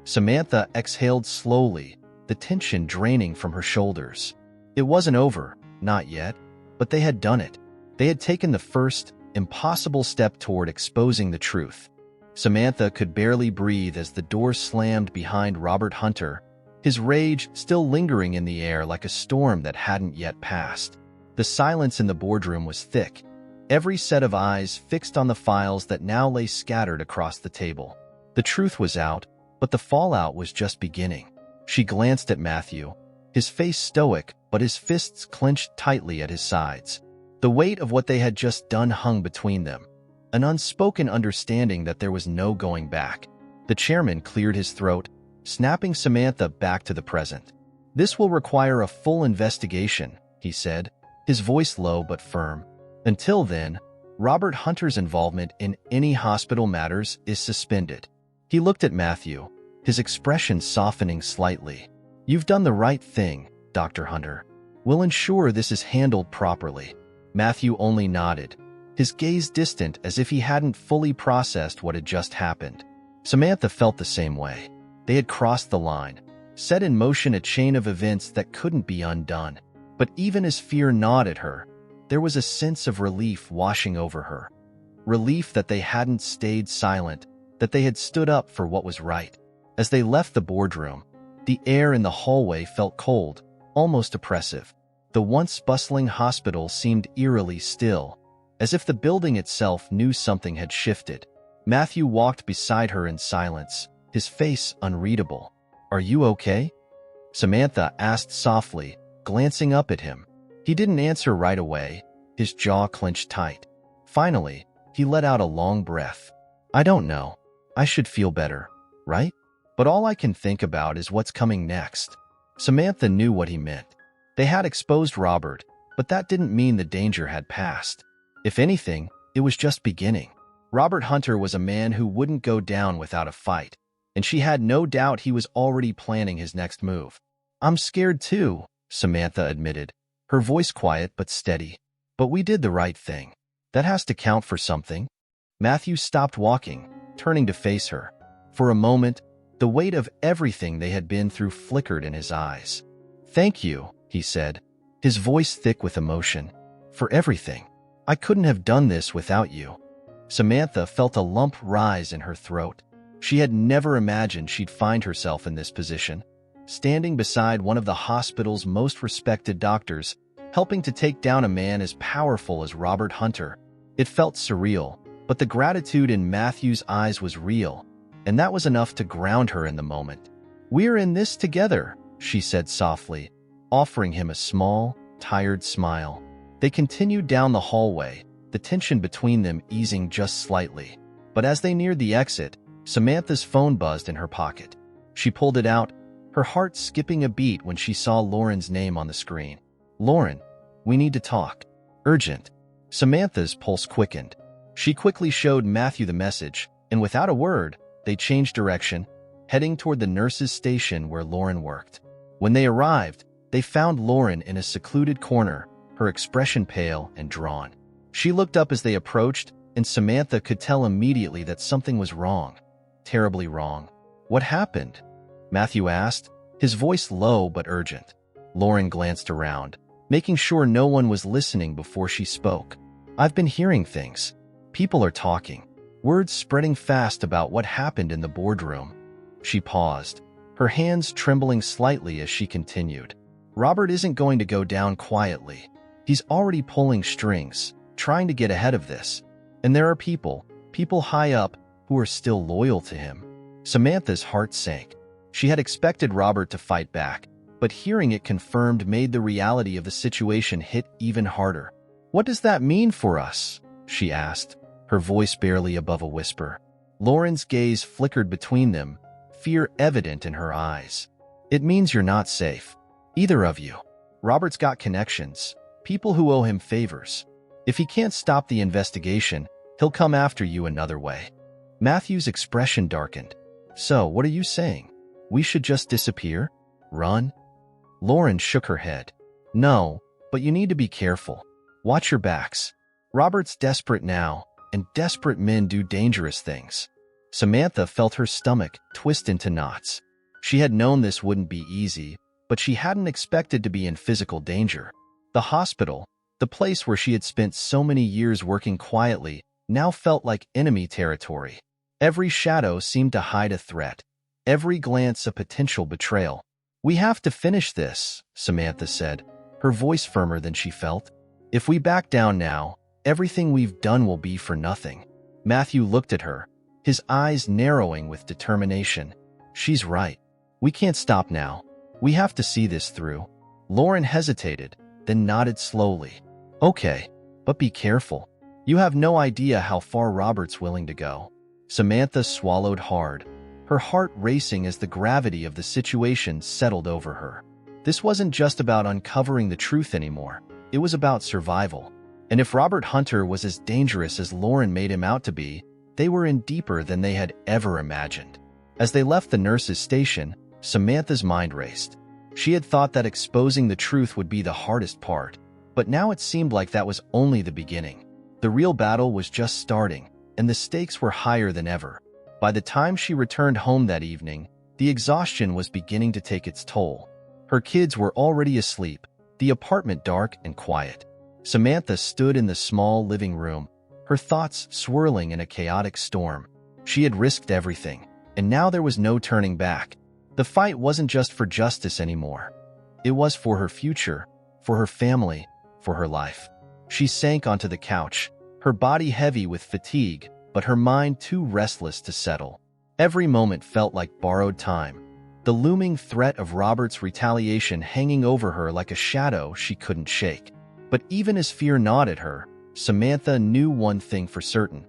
Samantha exhaled slowly, the tension draining from her shoulders. It wasn't over, not yet, but they had done it. They had taken the first, impossible step toward exposing the truth. Samantha could barely breathe as the door slammed behind Robert Hunter, his rage still lingering in the air like a storm that hadn't yet passed. The silence in the boardroom was thick, every set of eyes fixed on the files that now lay scattered across the table. The truth was out, but the fallout was just beginning. She glanced at Matthew, his face stoic, but his fists clenched tightly at his sides. The weight of what they had just done hung between them, an unspoken understanding that there was no going back. The chairman cleared his throat, snapping Samantha back to the present. "This will require a full investigation," he said, his voice low but firm. "Until then, Robert Hunter's involvement in any hospital matters is suspended." He looked at Matthew, his expression softening slightly. "You've done the right thing, Dr. Hunter. We'll ensure this is handled properly." Matthew only nodded, his gaze distant as if he hadn't fully processed what had just happened. Samantha felt the same way. They had crossed the line, set in motion a chain of events that couldn't be undone. But even as fear gnawed at her, there was a sense of relief washing over her. Relief that they hadn't stayed silent, that they had stood up for what was right. As they left the boardroom, the air in the hallway felt cold, almost oppressive. The once bustling hospital seemed eerily still, as if the building itself knew something had shifted. Matthew walked beside her in silence, his face unreadable. "Are you okay?" Samantha asked softly, glancing up at him. He didn't answer right away, his jaw clenched tight. Finally, he let out a long breath. "I don't know. I should feel better, right? But all I can think about is what's coming next." Samantha knew what he meant. They had exposed Robert, but that didn't mean the danger had passed. If anything, it was just beginning. Robert Hunter was a man who wouldn't go down without a fight, and she had no doubt he was already planning his next move. "I'm scared too," Samantha admitted, her voice quiet but steady. "But we did the right thing. That has to count for something." Matthew stopped walking, turning to face her. For a moment, the weight of everything they had been through flickered in his eyes. "Thank you," he said, his voice thick with emotion. "For everything. I couldn't have done this without you." Samantha felt a lump rise in her throat. She had never imagined she'd find herself in this position, standing beside one of the hospital's most respected doctors, helping to take down a man as powerful as Robert Hunter. It felt surreal, but the gratitude in Matthew's eyes was real, and that was enough to ground her in the moment. "We're in this together," she said softly, offering him a small, tired smile. They continued down the hallway, the tension between them easing just slightly. But as they neared the exit, Samantha's phone buzzed in her pocket. She pulled it out, her heart skipping a beat when she saw Lauren's name on the screen. "Lauren, we need to talk. Urgent." Samantha's pulse quickened. She quickly showed Matthew the message, and without a word, they changed direction, heading toward the nurse's station where Lauren worked. When they arrived, they found Lauren in a secluded corner, her expression pale and drawn. She looked up as they approached, and Samantha could tell immediately that something was wrong. Terribly wrong. "What happened?" Matthew asked, his voice low but urgent. Lauren glanced around, making sure no one was listening before she spoke. "I've been hearing things. People are talking. Words spreading fast about what happened in the boardroom." She paused, her hands trembling slightly as she continued. "Robert isn't going to go down quietly. He's already pulling strings, trying to get ahead of this. And there are people high up, who are still loyal to him." Samantha's heart sank. She had expected Robert to fight back, but hearing it confirmed made the reality of the situation hit even harder. "What does that mean for us?" she asked, her voice barely above a whisper. Lauren's gaze flickered between them, fear evident in her eyes. It means you're not safe. Either of you. Robert's got connections, people who owe him favors. If he can't stop the investigation, he'll come after you another way. Matthew's expression darkened. So, what are you saying? We should just disappear? Run? Lauren shook her head. No, but you need to be careful. Watch your backs. Robert's desperate now, and desperate men do dangerous things. Samantha felt her stomach twist into knots. She had known this wouldn't be easy, but she hadn't expected to be in physical danger. The hospital, the place where she had spent so many years working quietly, now felt like enemy territory. Every shadow seemed to hide a threat, every glance a potential betrayal. We have to finish this, Samantha said, her voice firmer than she felt. If we back down now, everything we've done will be for nothing. Matthew looked at her, his eyes narrowing with determination. She's right. We can't stop now. We have to see this through. Lauren hesitated, then nodded slowly. Okay, but be careful. You have no idea how far Robert's willing to go. Samantha swallowed hard, her heart racing as the gravity of the situation settled over her. This wasn't just about uncovering the truth anymore. It was about survival. And if Robert Hunter was as dangerous as Lauren made him out to be, they were in deeper than they had ever imagined. As they left the nurse's station, Samantha's mind raced. She had thought that exposing the truth would be the hardest part, but now it seemed like that was only the beginning. The real battle was just starting, and the stakes were higher than ever. By the time she returned home that evening, the exhaustion was beginning to take its toll. Her kids were already asleep, the apartment dark and quiet. Samantha stood in the small living room, her thoughts swirling in a chaotic storm. She had risked everything, and now there was no turning back. The fight wasn't just for justice anymore. It was for her future, for her family, for her life. She sank onto the couch, her body heavy with fatigue, but her mind too restless to settle. Every moment felt like borrowed time, the looming threat of Robert's retaliation hanging over her like a shadow she couldn't shake. But even as fear gnawed at her, Samantha knew one thing for certain.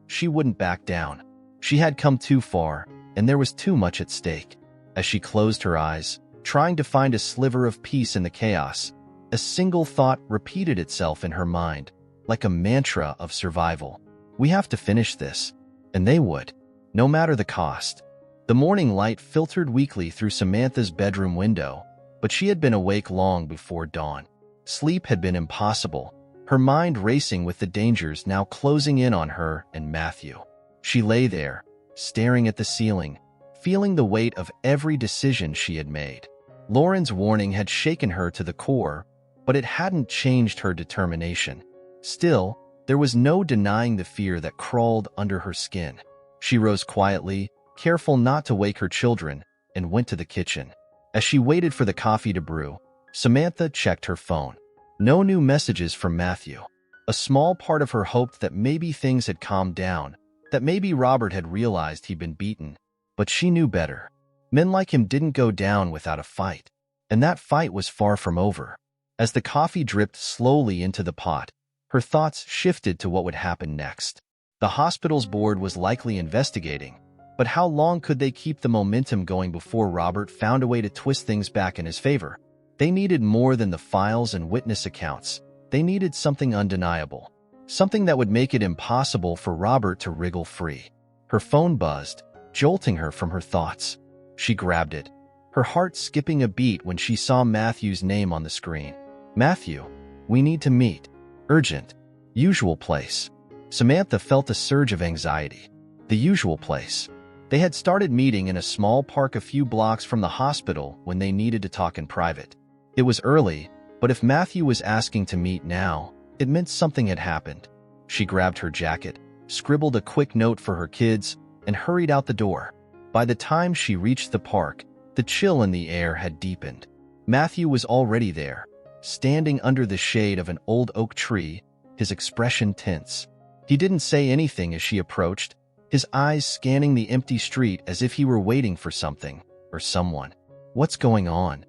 She wouldn't back down. She had come too far, and there was too much at stake. As she closed her eyes, trying to find a sliver of peace in the chaos, a single thought repeated itself in her mind, like a mantra of survival. We have to finish this. And they would, no matter the cost. The morning light filtered weakly through Samantha's bedroom window, but she had been awake long before dawn. Sleep had been impossible, her mind racing with the dangers now closing in on her and Matthew. She lay there, staring at the ceiling, feeling the weight of every decision she had made. Lauren's warning had shaken her to the core, but it hadn't changed her determination. Still, there was no denying the fear that crawled under her skin. She rose quietly, careful not to wake her children, and went to the kitchen. As she waited for the coffee to brew, Samantha checked her phone. No new messages from Matthew. A small part of her hoped that maybe things had calmed down, that maybe Robert had realized he'd been beaten. But she knew better. Men like him didn't go down without a fight, and that fight was far from over. As the coffee dripped slowly into the pot, her thoughts shifted to what would happen next. The hospital's board was likely investigating, but how long could they keep the momentum going before Robert found a way to twist things back in his favor? They needed more than the files and witness accounts. They needed something undeniable, something that would make it impossible for Robert to wriggle free. Her phone buzzed, jolting her from her thoughts. She grabbed it, her heart skipping a beat when she saw Matthew's name on the screen. Matthew, we need to meet. Urgent. Usual place. Samantha felt a surge of anxiety. The usual place. They had started meeting in a small park a few blocks from the hospital when they needed to talk in private. It was early, but if Matthew was asking to meet now, it meant something had happened. She grabbed her jacket, scribbled a quick note for her kids, and hurried out the door. By the time she reached the park, the chill in the air had deepened. Matthew was already there, standing under the shade of an old oak tree, his expression tense. He didn't say anything as she approached, his eyes scanning the empty street as if he were waiting for something or someone. What's going on?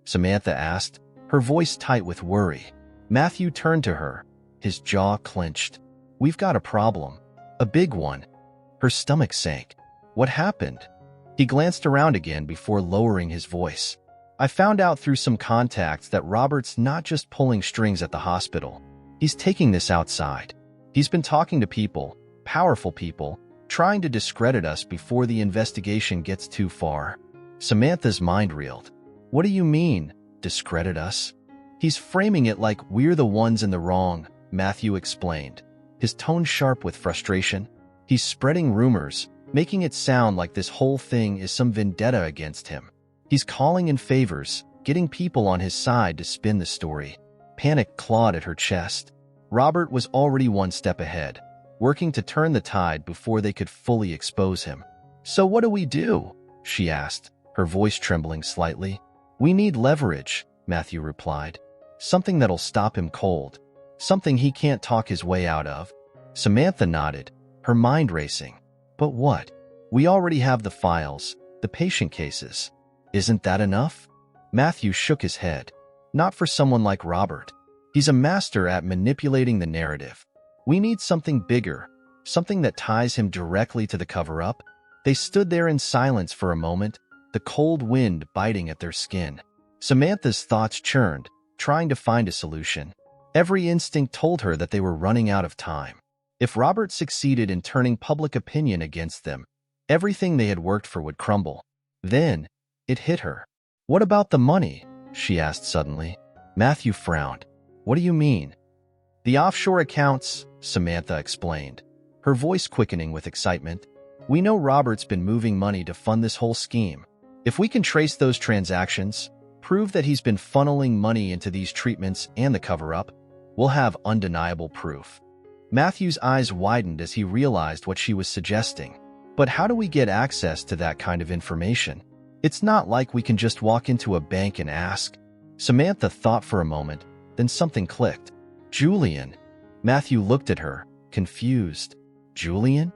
Samantha asked, her voice tight with worry. Matthew turned to her, his jaw clenched. We've got a problem. A big one. Her stomach sank. What happened? He glanced around again before lowering his voice. I found out through some contacts that Robert's not just pulling strings at the hospital. He's taking this outside. He's been talking to people, powerful people, trying to discredit us before the investigation gets too far. Samantha's mind reeled. What do you mean, discredit us? He's framing it like we're the ones in the wrong, Matthew explained, his tone sharp with frustration. He's spreading rumors, making it sound like this whole thing is some vendetta against him. He's calling in favors, getting people on his side to spin the story. Panic clawed at her chest. Robert was already one step ahead, working to turn the tide before they could fully expose him. So what do we do? She asked, her voice trembling slightly. We need leverage, Matthew replied. Something that'll stop him cold. Something he can't talk his way out of. Samantha nodded, her mind racing. But what? We already have the files, the patient cases. Isn't that enough? Matthew shook his head. Not for someone like Robert. He's a master at manipulating the narrative. We need something bigger, something that ties him directly to the cover-up. They stood there in silence for a moment, the cold wind biting at their skin. Samantha's thoughts churned, trying to find a solution. Every instinct told her that they were running out of time. If Robert succeeded in turning public opinion against them, everything they had worked for would crumble. Then, it hit her. What about the money? She asked suddenly. Matthew frowned. What do you mean? The offshore accounts, Samantha explained, her voice quickening with excitement. We know Robert's been moving money to fund this whole scheme. If we can trace those transactions, prove that he's been funneling money into these treatments and the cover-up, we'll have undeniable proof. Matthew's eyes widened as he realized what she was suggesting. But how do we get access to that kind of information? It's not like we can just walk into a bank and ask. Samantha thought for a moment, then something clicked. Julian. Matthew looked at her, confused. Julian?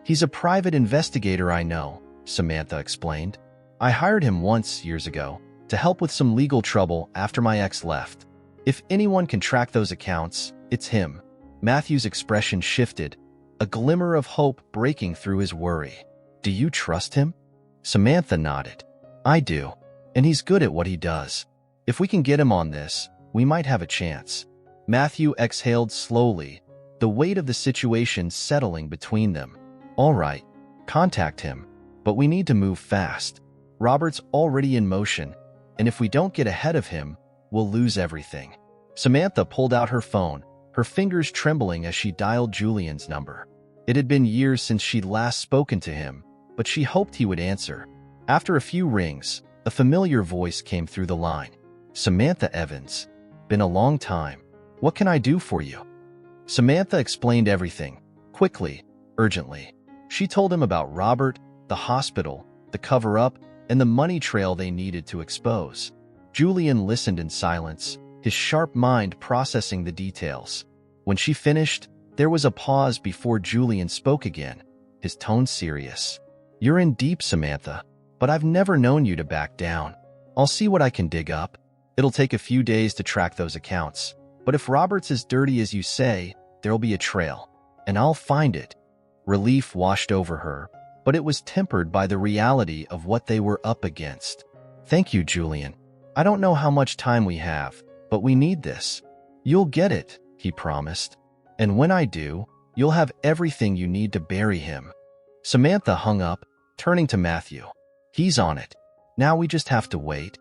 He's a private investigator I know, Samantha explained. I hired him once, years ago, to help with some legal trouble after my ex left. If anyone can track those accounts, it's him. Matthew's expression shifted, a glimmer of hope breaking through his worry. Do you trust him? Samantha nodded. I do, and he's good at what he does. If we can get him on this, we might have a chance. Matthew exhaled slowly, the weight of the situation settling between them. All right, contact him, but we need to move fast. Robert's already in motion, and if we don't get ahead of him, we'll lose everything. Samantha pulled out her phone, her fingers trembling as she dialed Julian's number. It had been years since she'd last spoken to him, but she hoped he would answer. After a few rings, a familiar voice came through the line. Samantha Evans. Been a long time. What can I do for you? Samantha explained everything, quickly, urgently. She told him about Robert, the hospital, the cover-up, and the money trail they needed to expose. Julian listened in silence, his sharp mind processing the details. When she finished, there was a pause before Julian spoke again, his tone serious. You're in deep, Samantha, but I've never known you to back down. I'll see what I can dig up. It'll take a few days to track those accounts, but if Robert's as dirty as you say, there'll be a trail, and I'll find it. Relief washed over her, but it was tempered by the reality of what they were up against. Thank you, Julian. I don't know how much time we have, but we need this. You'll get it, he promised. And when I do, you'll have everything you need to bury him. Samantha hung up, turning to Matthew. He's on it. Now we just have to wait.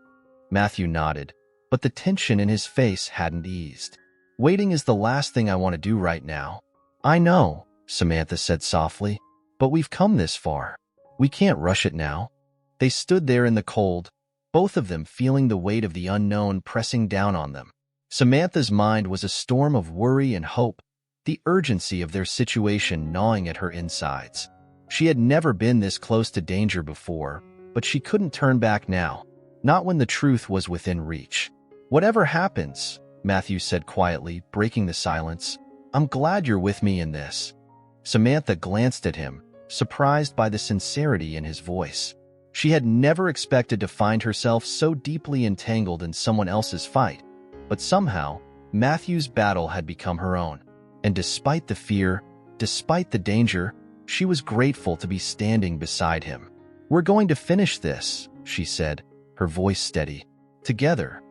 Matthew nodded, but the tension in his face hadn't eased. Waiting is the last thing I want to do right now. I know, Samantha said softly, but we've come this far. We can't rush it now. They stood there in the cold, both of them feeling the weight of the unknown pressing down on them. Samantha's mind was a storm of worry and hope, the urgency of their situation gnawing at her insides. She had never been this close to danger before, but she couldn't turn back now, not when the truth was within reach. Whatever happens, Matthew said quietly, breaking the silence, I'm glad you're with me in this. Samantha glanced at him, surprised by the sincerity in his voice. She had never expected to find herself so deeply entangled in someone else's fight, but somehow, Matthew's battle had become her own. And despite the fear, despite the danger, she was grateful to be standing beside him. "We're going to finish this," she said, her voice steady. "Together."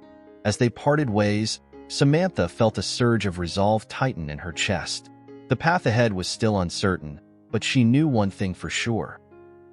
As they parted ways, Samantha felt a surge of resolve tighten in her chest. The path ahead was still uncertain, but she knew one thing for sure.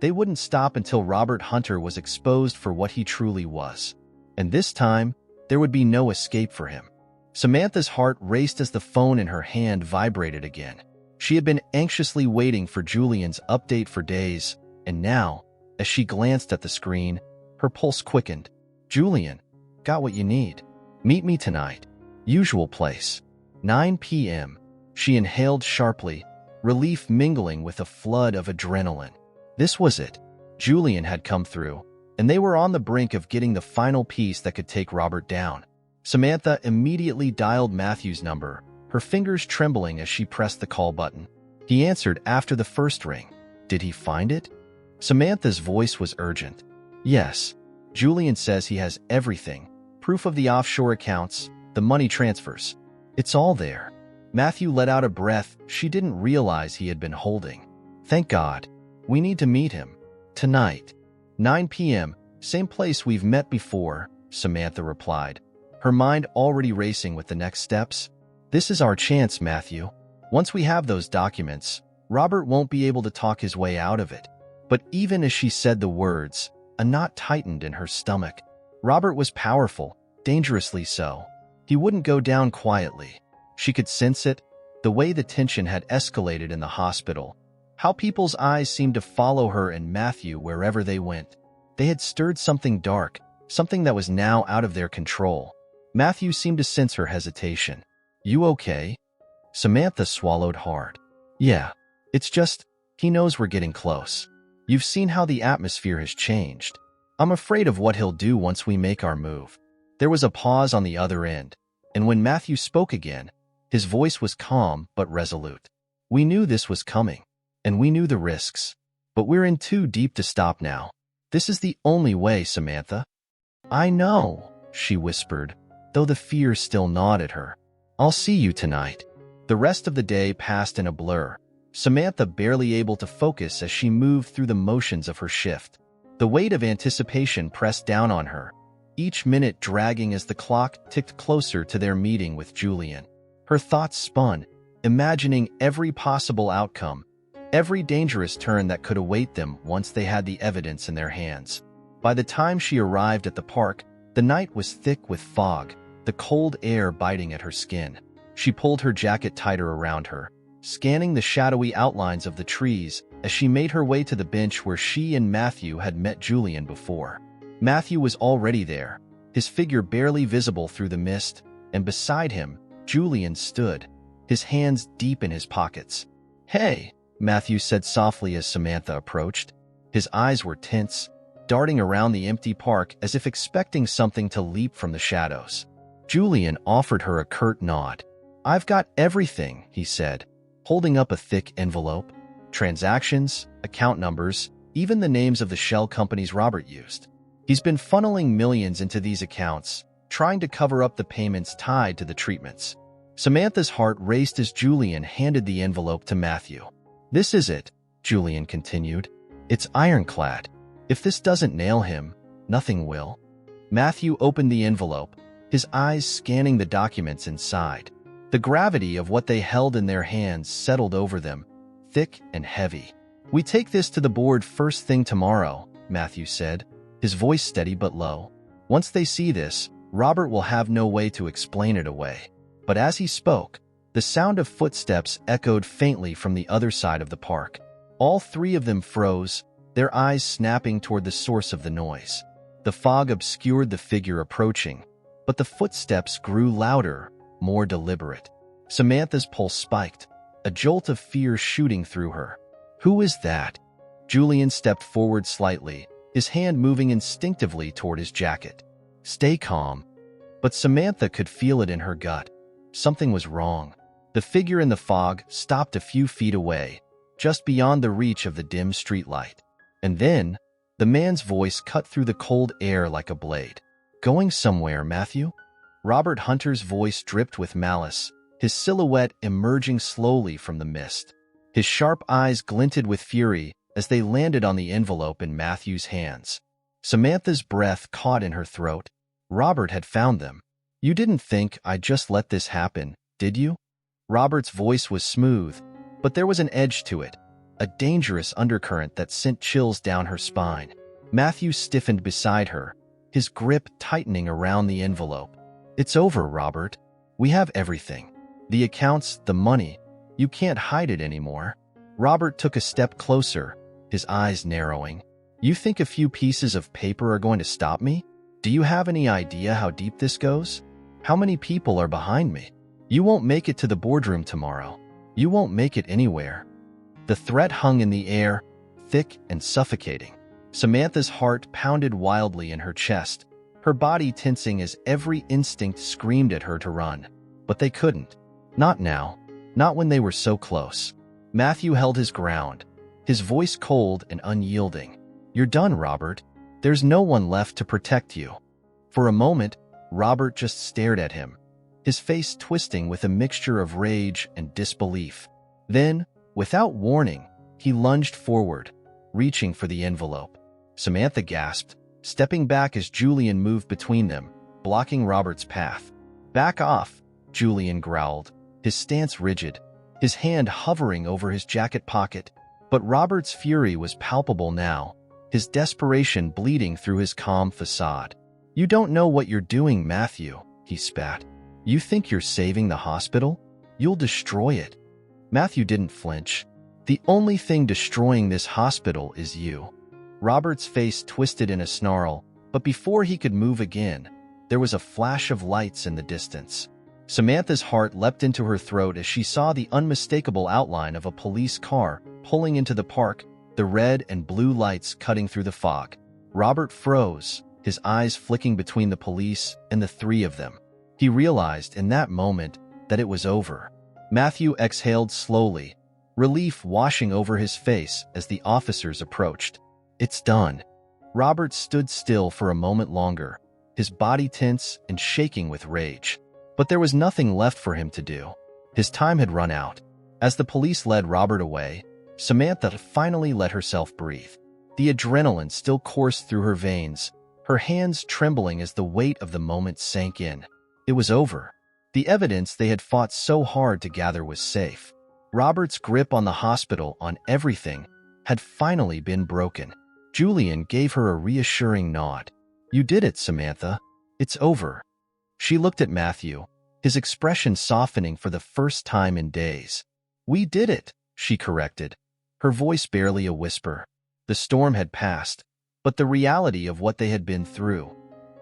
They wouldn't stop until Robert Hunter was exposed for what he truly was. And this time, there would be no escape for him. Samantha's heart raced as the phone in her hand vibrated again. She had been anxiously waiting for Julian's update for days, and now, as she glanced at the screen, her pulse quickened. "Julian, got what you need. Meet me tonight. Usual place. 9 p.m. She inhaled sharply, relief mingling with a flood of adrenaline. This was it. Julian had come through, and they were on the brink of getting the final piece that could take Robert down. Samantha immediately dialed Matthew's number, her fingers trembling as she pressed the call button. He answered after the first ring. Did he find it? Samantha's voice was urgent. Yes. Julian says he has everything. Proof of the offshore accounts, the money transfers. It's all there. Matthew let out a breath she didn't realize he had been holding. Thank God. We need to meet him. Tonight. 9 p.m., same place we've met before, Samantha replied, her mind already racing with the next steps. This is our chance, Matthew. Once we have those documents, Robert won't be able to talk his way out of it. But even as she said the words, a knot tightened in her stomach. Robert was powerful, dangerously so. He wouldn't go down quietly. She could sense it, the way the tension had escalated in the hospital, how people's eyes seemed to follow her and Matthew wherever they went. They had stirred something dark, something that was now out of their control. Matthew seemed to sense her hesitation. You okay? Samantha swallowed hard. Yeah, it's just, he knows we're getting close. You've seen how the atmosphere has changed. I'm afraid of what he'll do once we make our move. There was a pause on the other end, and when Matthew spoke again, his voice was calm but resolute. We knew this was coming, and we knew the risks, but we're in too deep to stop now. This is the only way, Samantha. I know, she whispered, though the fear still gnawed at her. I'll see you tonight. The rest of the day passed in a blur, Samantha barely able to focus as she moved through the motions of her shift. The weight of anticipation pressed down on her, each minute dragging as the clock ticked closer to their meeting with Julian. Her thoughts spun, imagining every possible outcome, every dangerous turn that could await them once they had the evidence in their hands. By the time she arrived at the park, the night was thick with fog, the cold air biting at her skin. She pulled her jacket tighter around her, scanning the shadowy outlines of the trees as she made her way to the bench where she and Matthew had met Julian before. Matthew was already there, his figure barely visible through the mist, and beside him, Julian stood, his hands deep in his pockets. Hey, Matthew said softly as Samantha approached. His eyes were tense, darting around the empty park as if expecting something to leap from the shadows. Julian offered her a curt nod. I've got everything, he said, holding up a thick envelope. Transactions, account numbers, even the names of the shell companies Robert used. He's been funneling millions into these accounts, trying to cover up the payments tied to the treatments. Samantha's heart raced as Julian handed the envelope to Matthew. This is it, Julian continued. It's ironclad. If this doesn't nail him, nothing will. Matthew opened the envelope, his eyes scanning the documents inside. The gravity of what they held in their hands settled over them, thick and heavy. We take this to the board first thing tomorrow, Matthew said, his voice steady but low. Once they see this, Robert will have no way to explain it away. But as he spoke, the sound of footsteps echoed faintly from the other side of the park. All three of them froze, their eyes snapping toward the source of the noise. The fog obscured the figure approaching, but the footsteps grew louder, more deliberate. Samantha's pulse spiked, a jolt of fear shooting through her. Who is that? Julian stepped forward slightly, his hand moving instinctively toward his jacket. Stay calm. But Samantha could feel it in her gut. Something was wrong. The figure in the fog stopped a few feet away, just beyond the reach of the dim streetlight. And then, the man's voice cut through the cold air like a blade. Going somewhere, Matthew? Robert Hunter's voice dripped with malice, his silhouette emerging slowly from the mist. His sharp eyes glinted with fury as they landed on the envelope in Matthew's hands. Samantha's breath caught in her throat. Robert had found them. "You didn't think I'd just let this happen, did you?" Robert's voice was smooth, but there was an edge to it, a dangerous undercurrent that sent chills down her spine. Matthew stiffened beside her, his grip tightening around the envelope. "It's over, Robert. We have everything. The accounts, the money. You can't hide it anymore." Robert took a step closer, his eyes narrowing. "You think a few pieces of paper are going to stop me? Do you have any idea how deep this goes? How many people are behind me? You won't make it to the boardroom tomorrow. You won't make it anywhere." The threat hung in the air, thick and suffocating. Samantha's heart pounded wildly in her chest, her body tensing as every instinct screamed at her to run. But they couldn't. Not now. Not when they were so close. Matthew held his ground, his voice cold and unyielding. "You're done, Robert. There's no one left to protect you." For a moment, Robert just stared at him, his face twisting with a mixture of rage and disbelief. Then, without warning, he lunged forward, reaching for the envelope. Samantha gasped, stepping back as Julian moved between them, blocking Robert's path. "Back off," Julian growled, his stance rigid, his hand hovering over his jacket pocket. But Robert's fury was palpable now, his desperation bleeding through his calm facade. "You don't know what you're doing, Matthew," he spat. "You think you're saving the hospital? You'll destroy it." Matthew didn't flinch. "The only thing destroying this hospital is you." Robert's face twisted in a snarl, but before he could move again, there was a flash of lights in the distance. Samantha's heart leapt into her throat as she saw the unmistakable outline of a police car pulling into the park, the red and blue lights cutting through the fog. Robert froze, his eyes flicking between the police and the three of them. He realized in that moment that it was over. Matthew exhaled slowly, relief washing over his face as the officers approached. "It's done." Robert stood still for a moment longer, his body tense and shaking with rage. But there was nothing left for him to do. His time had run out. As the police led Robert away, Samantha finally let herself breathe. The adrenaline still coursed through her veins, her hands trembling as the weight of the moment sank in. It was over. The evidence they had fought so hard to gather was safe. Robert's grip on the hospital, on everything, had finally been broken. Julian gave her a reassuring nod. "You did it, Samantha. It's over." She looked at Matthew, his expression softening for the first time in days. "We did it," she corrected, her voice barely a whisper. The storm had passed, but the reality of what they had been through,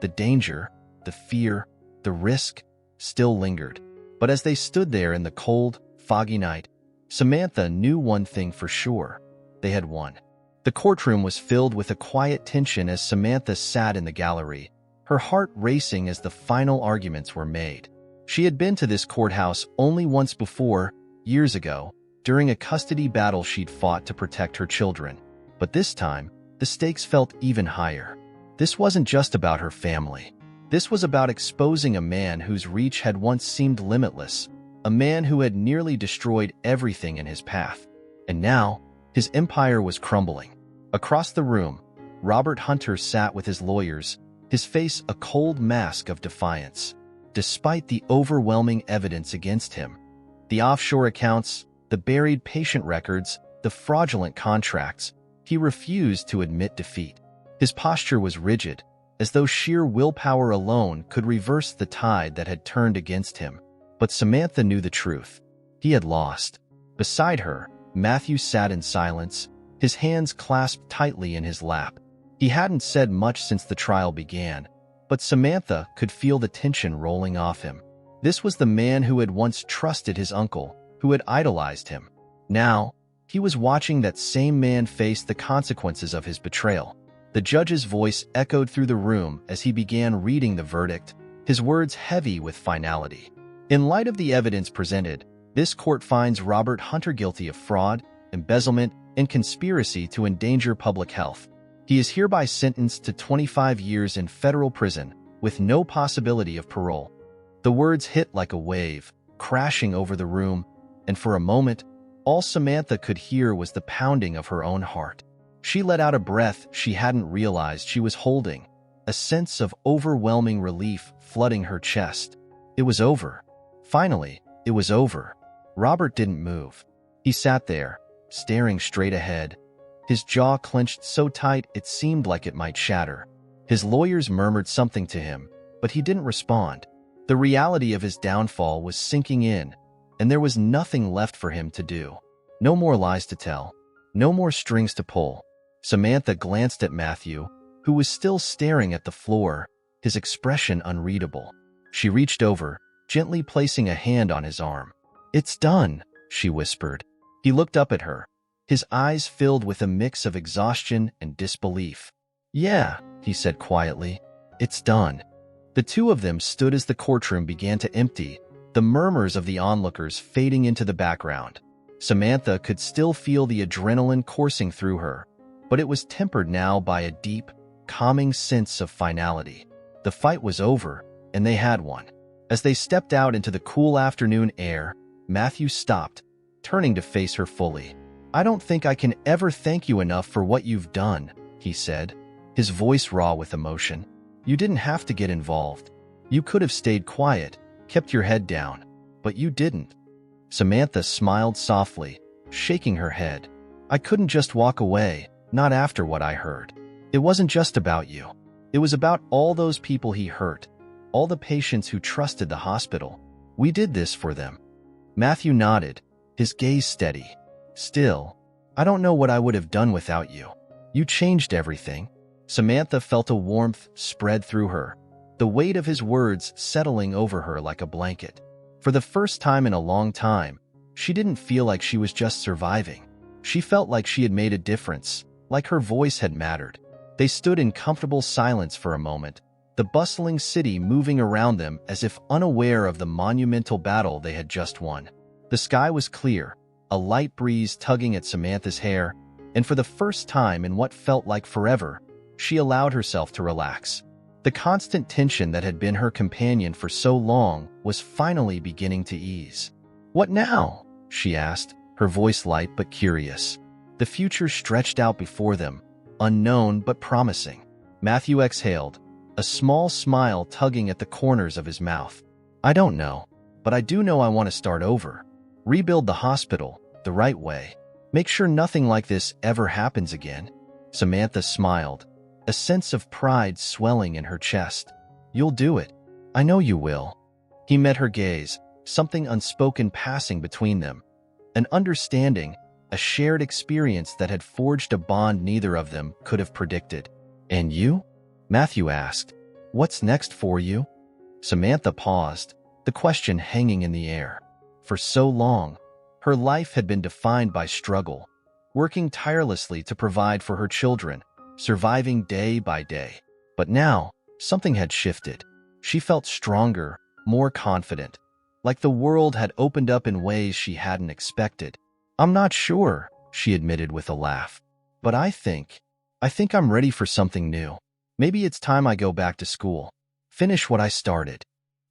the danger, the fear, the risk, still lingered. But as they stood there in the cold, foggy night, Samantha knew one thing for sure. They had won. The courtroom was filled with a quiet tension as Samantha sat in the gallery, her heart racing as the final arguments were made. She had been to this courthouse only once before, years ago, during a custody battle she'd fought to protect her children. But this time, the stakes felt even higher. This wasn't just about her family. This was about exposing a man whose reach had once seemed limitless, a man who had nearly destroyed everything in his path. And now, his empire was crumbling. Across the room, Robert Hunter sat with his lawyers, his face a cold mask of defiance. Despite the overwhelming evidence against him, the offshore accounts, the buried patient records, the fraudulent contracts, he refused to admit defeat. His posture was rigid, as though sheer willpower alone could reverse the tide that had turned against him. But Samantha knew the truth. He had lost. Beside her, Matthew sat in silence, his hands clasped tightly in his lap. He hadn't said much since the trial began, but Samantha could feel the tension rolling off him. This was the man who had once trusted his uncle, who had idolized him. Now, he was watching that same man face the consequences of his betrayal. The judge's voice echoed through the room as he began reading the verdict, his words heavy with finality. In light of the evidence presented, this court finds Robert Hunter guilty of fraud, embezzlement, and conspiracy to endanger public health. He is hereby sentenced to 25 years in federal prison, with no possibility of parole. The words hit like a wave, crashing over the room, and for a moment, All Samantha could hear was the pounding of her own heart. She let out a breath she hadn't realized she was holding, a sense of overwhelming relief flooding her chest. It was over. Finally, it was over. Robert didn't move. He sat there, staring straight ahead, his jaw clenched so tight it seemed like it might shatter. His lawyers murmured something to him, but he didn't respond. The reality of his downfall was sinking in, and there was nothing left for him to do. No more lies to tell. No more strings to pull. Samantha glanced at Matthew, who was still staring at the floor, his expression unreadable. She reached over, gently placing a hand on his arm. "It's done," she whispered. He looked up at her, his eyes filled with a mix of exhaustion and disbelief. "Yeah," he said quietly, "it's done." The two of them stood as the courtroom began to empty, the murmurs of the onlookers fading into the background. Samantha could still feel the adrenaline coursing through her, but it was tempered now by a deep, calming sense of finality. The fight was over, and they had won. As they stepped out into the cool afternoon air, Matthew stopped, turning to face her fully. "I don't think I can ever thank you enough for what you've done," he said, his voice raw with emotion. "You didn't have to get involved. You could have stayed quiet, kept your head down, but you didn't." Samantha smiled softly, shaking her head. "I couldn't just walk away, not after what I heard. It wasn't just about you. It was about all those people he hurt, all the patients who trusted the hospital. We did this for them." Matthew nodded, his gaze steady. "Still, I don't know what I would have done without you. You changed everything." Samantha felt a warmth spread through her, the weight of his words settling over her like a blanket. For the first time in a long time, she didn't feel like she was just surviving. She felt like she had made a difference, like her voice had mattered. They stood in comfortable silence for a moment, the bustling city moving around them as if unaware of the monumental battle they had just won. The sky was clear, a light breeze tugging at Samantha's hair, and for the first time in what felt like forever, she allowed herself to relax. The constant tension that had been her companion for so long was finally beginning to ease. "What now?" she asked, her voice light but curious. The future stretched out before them, unknown but promising. Matthew exhaled, a small smile tugging at the corners of his mouth. "I don't know, but I do know I want to start over. Rebuild the hospital, the right way. Make sure nothing like this ever happens again." Samantha smiled, a sense of pride swelling in her chest. "You'll do it. I know you will." He met her gaze, something unspoken passing between them. An understanding, a shared experience that had forged a bond neither of them could have predicted. "And you?" Matthew asked. "What's next for you?" Samantha paused, the question hanging in the air. For so long, her life had been defined by struggle, working tirelessly to provide for her children, surviving day by day. But now, something had shifted. She felt stronger, more confident, like the world had opened up in ways she hadn't expected. "I'm not sure," she admitted with a laugh. "But I think I'm ready for something new. Maybe it's time I go back to school, finish what I started."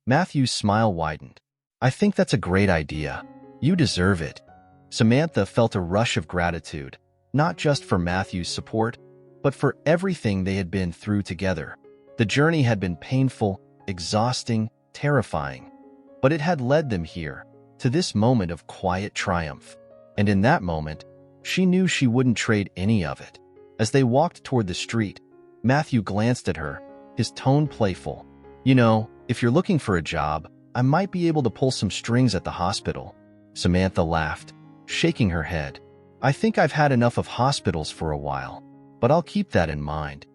Matthew's smile widened. "I think that's a great idea. You deserve it." Samantha felt a rush of gratitude, not just for Matthew's support, but for everything they had been through together. The journey had been painful, exhausting, terrifying, but it had led them here, to this moment of quiet triumph. And in that moment, she knew she wouldn't trade any of it. As they walked toward the street, Matthew glanced at her, his tone playful. "You know, if you're looking for a job, I might be able to pull some strings at the hospital." Samantha laughed, shaking her head. "I think I've had enough of hospitals for a while, but I'll keep that in mind."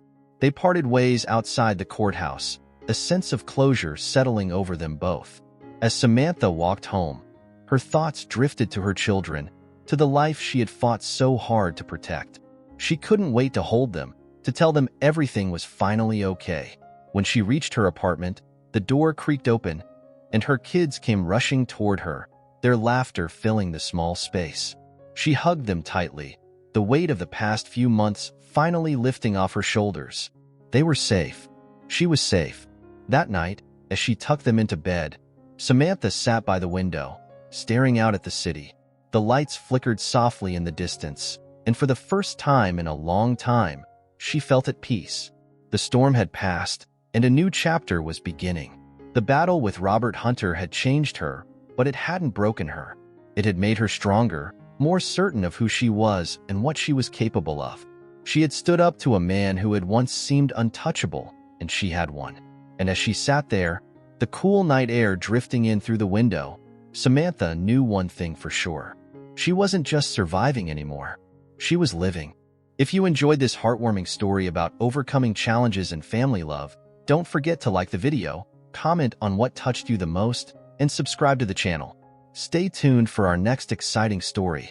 They parted ways outside the courthouse, a sense of closure settling over them both. As Samantha walked home, her thoughts drifted to her children, to the life she had fought so hard to protect. She couldn't wait to hold them, to tell them everything was finally okay. When she reached her apartment, the door creaked open, and her kids came rushing toward her, their laughter filling the small space. She hugged them tightly, the weight of the past few months finally lifting off her shoulders. They were safe. She was safe. That night, as she tucked them into bed, Samantha sat by the window, staring out at the city. The lights flickered softly in the distance, and for the first time in a long time, she felt at peace. The storm had passed, and a new chapter was beginning. The battle with Robert Hunter had changed her, but it hadn't broken her. It had made her stronger, more certain of who she was and what she was capable of. She had stood up to a man who had once seemed untouchable, and she had won. And as she sat there, the cool night air drifting in through the window, Samantha knew one thing for sure. She wasn't just surviving anymore. She was living. If you enjoyed this heartwarming story about overcoming challenges and family love, don't forget to like the video, comment on what touched you the most, and subscribe to the channel. Stay tuned for our next exciting story.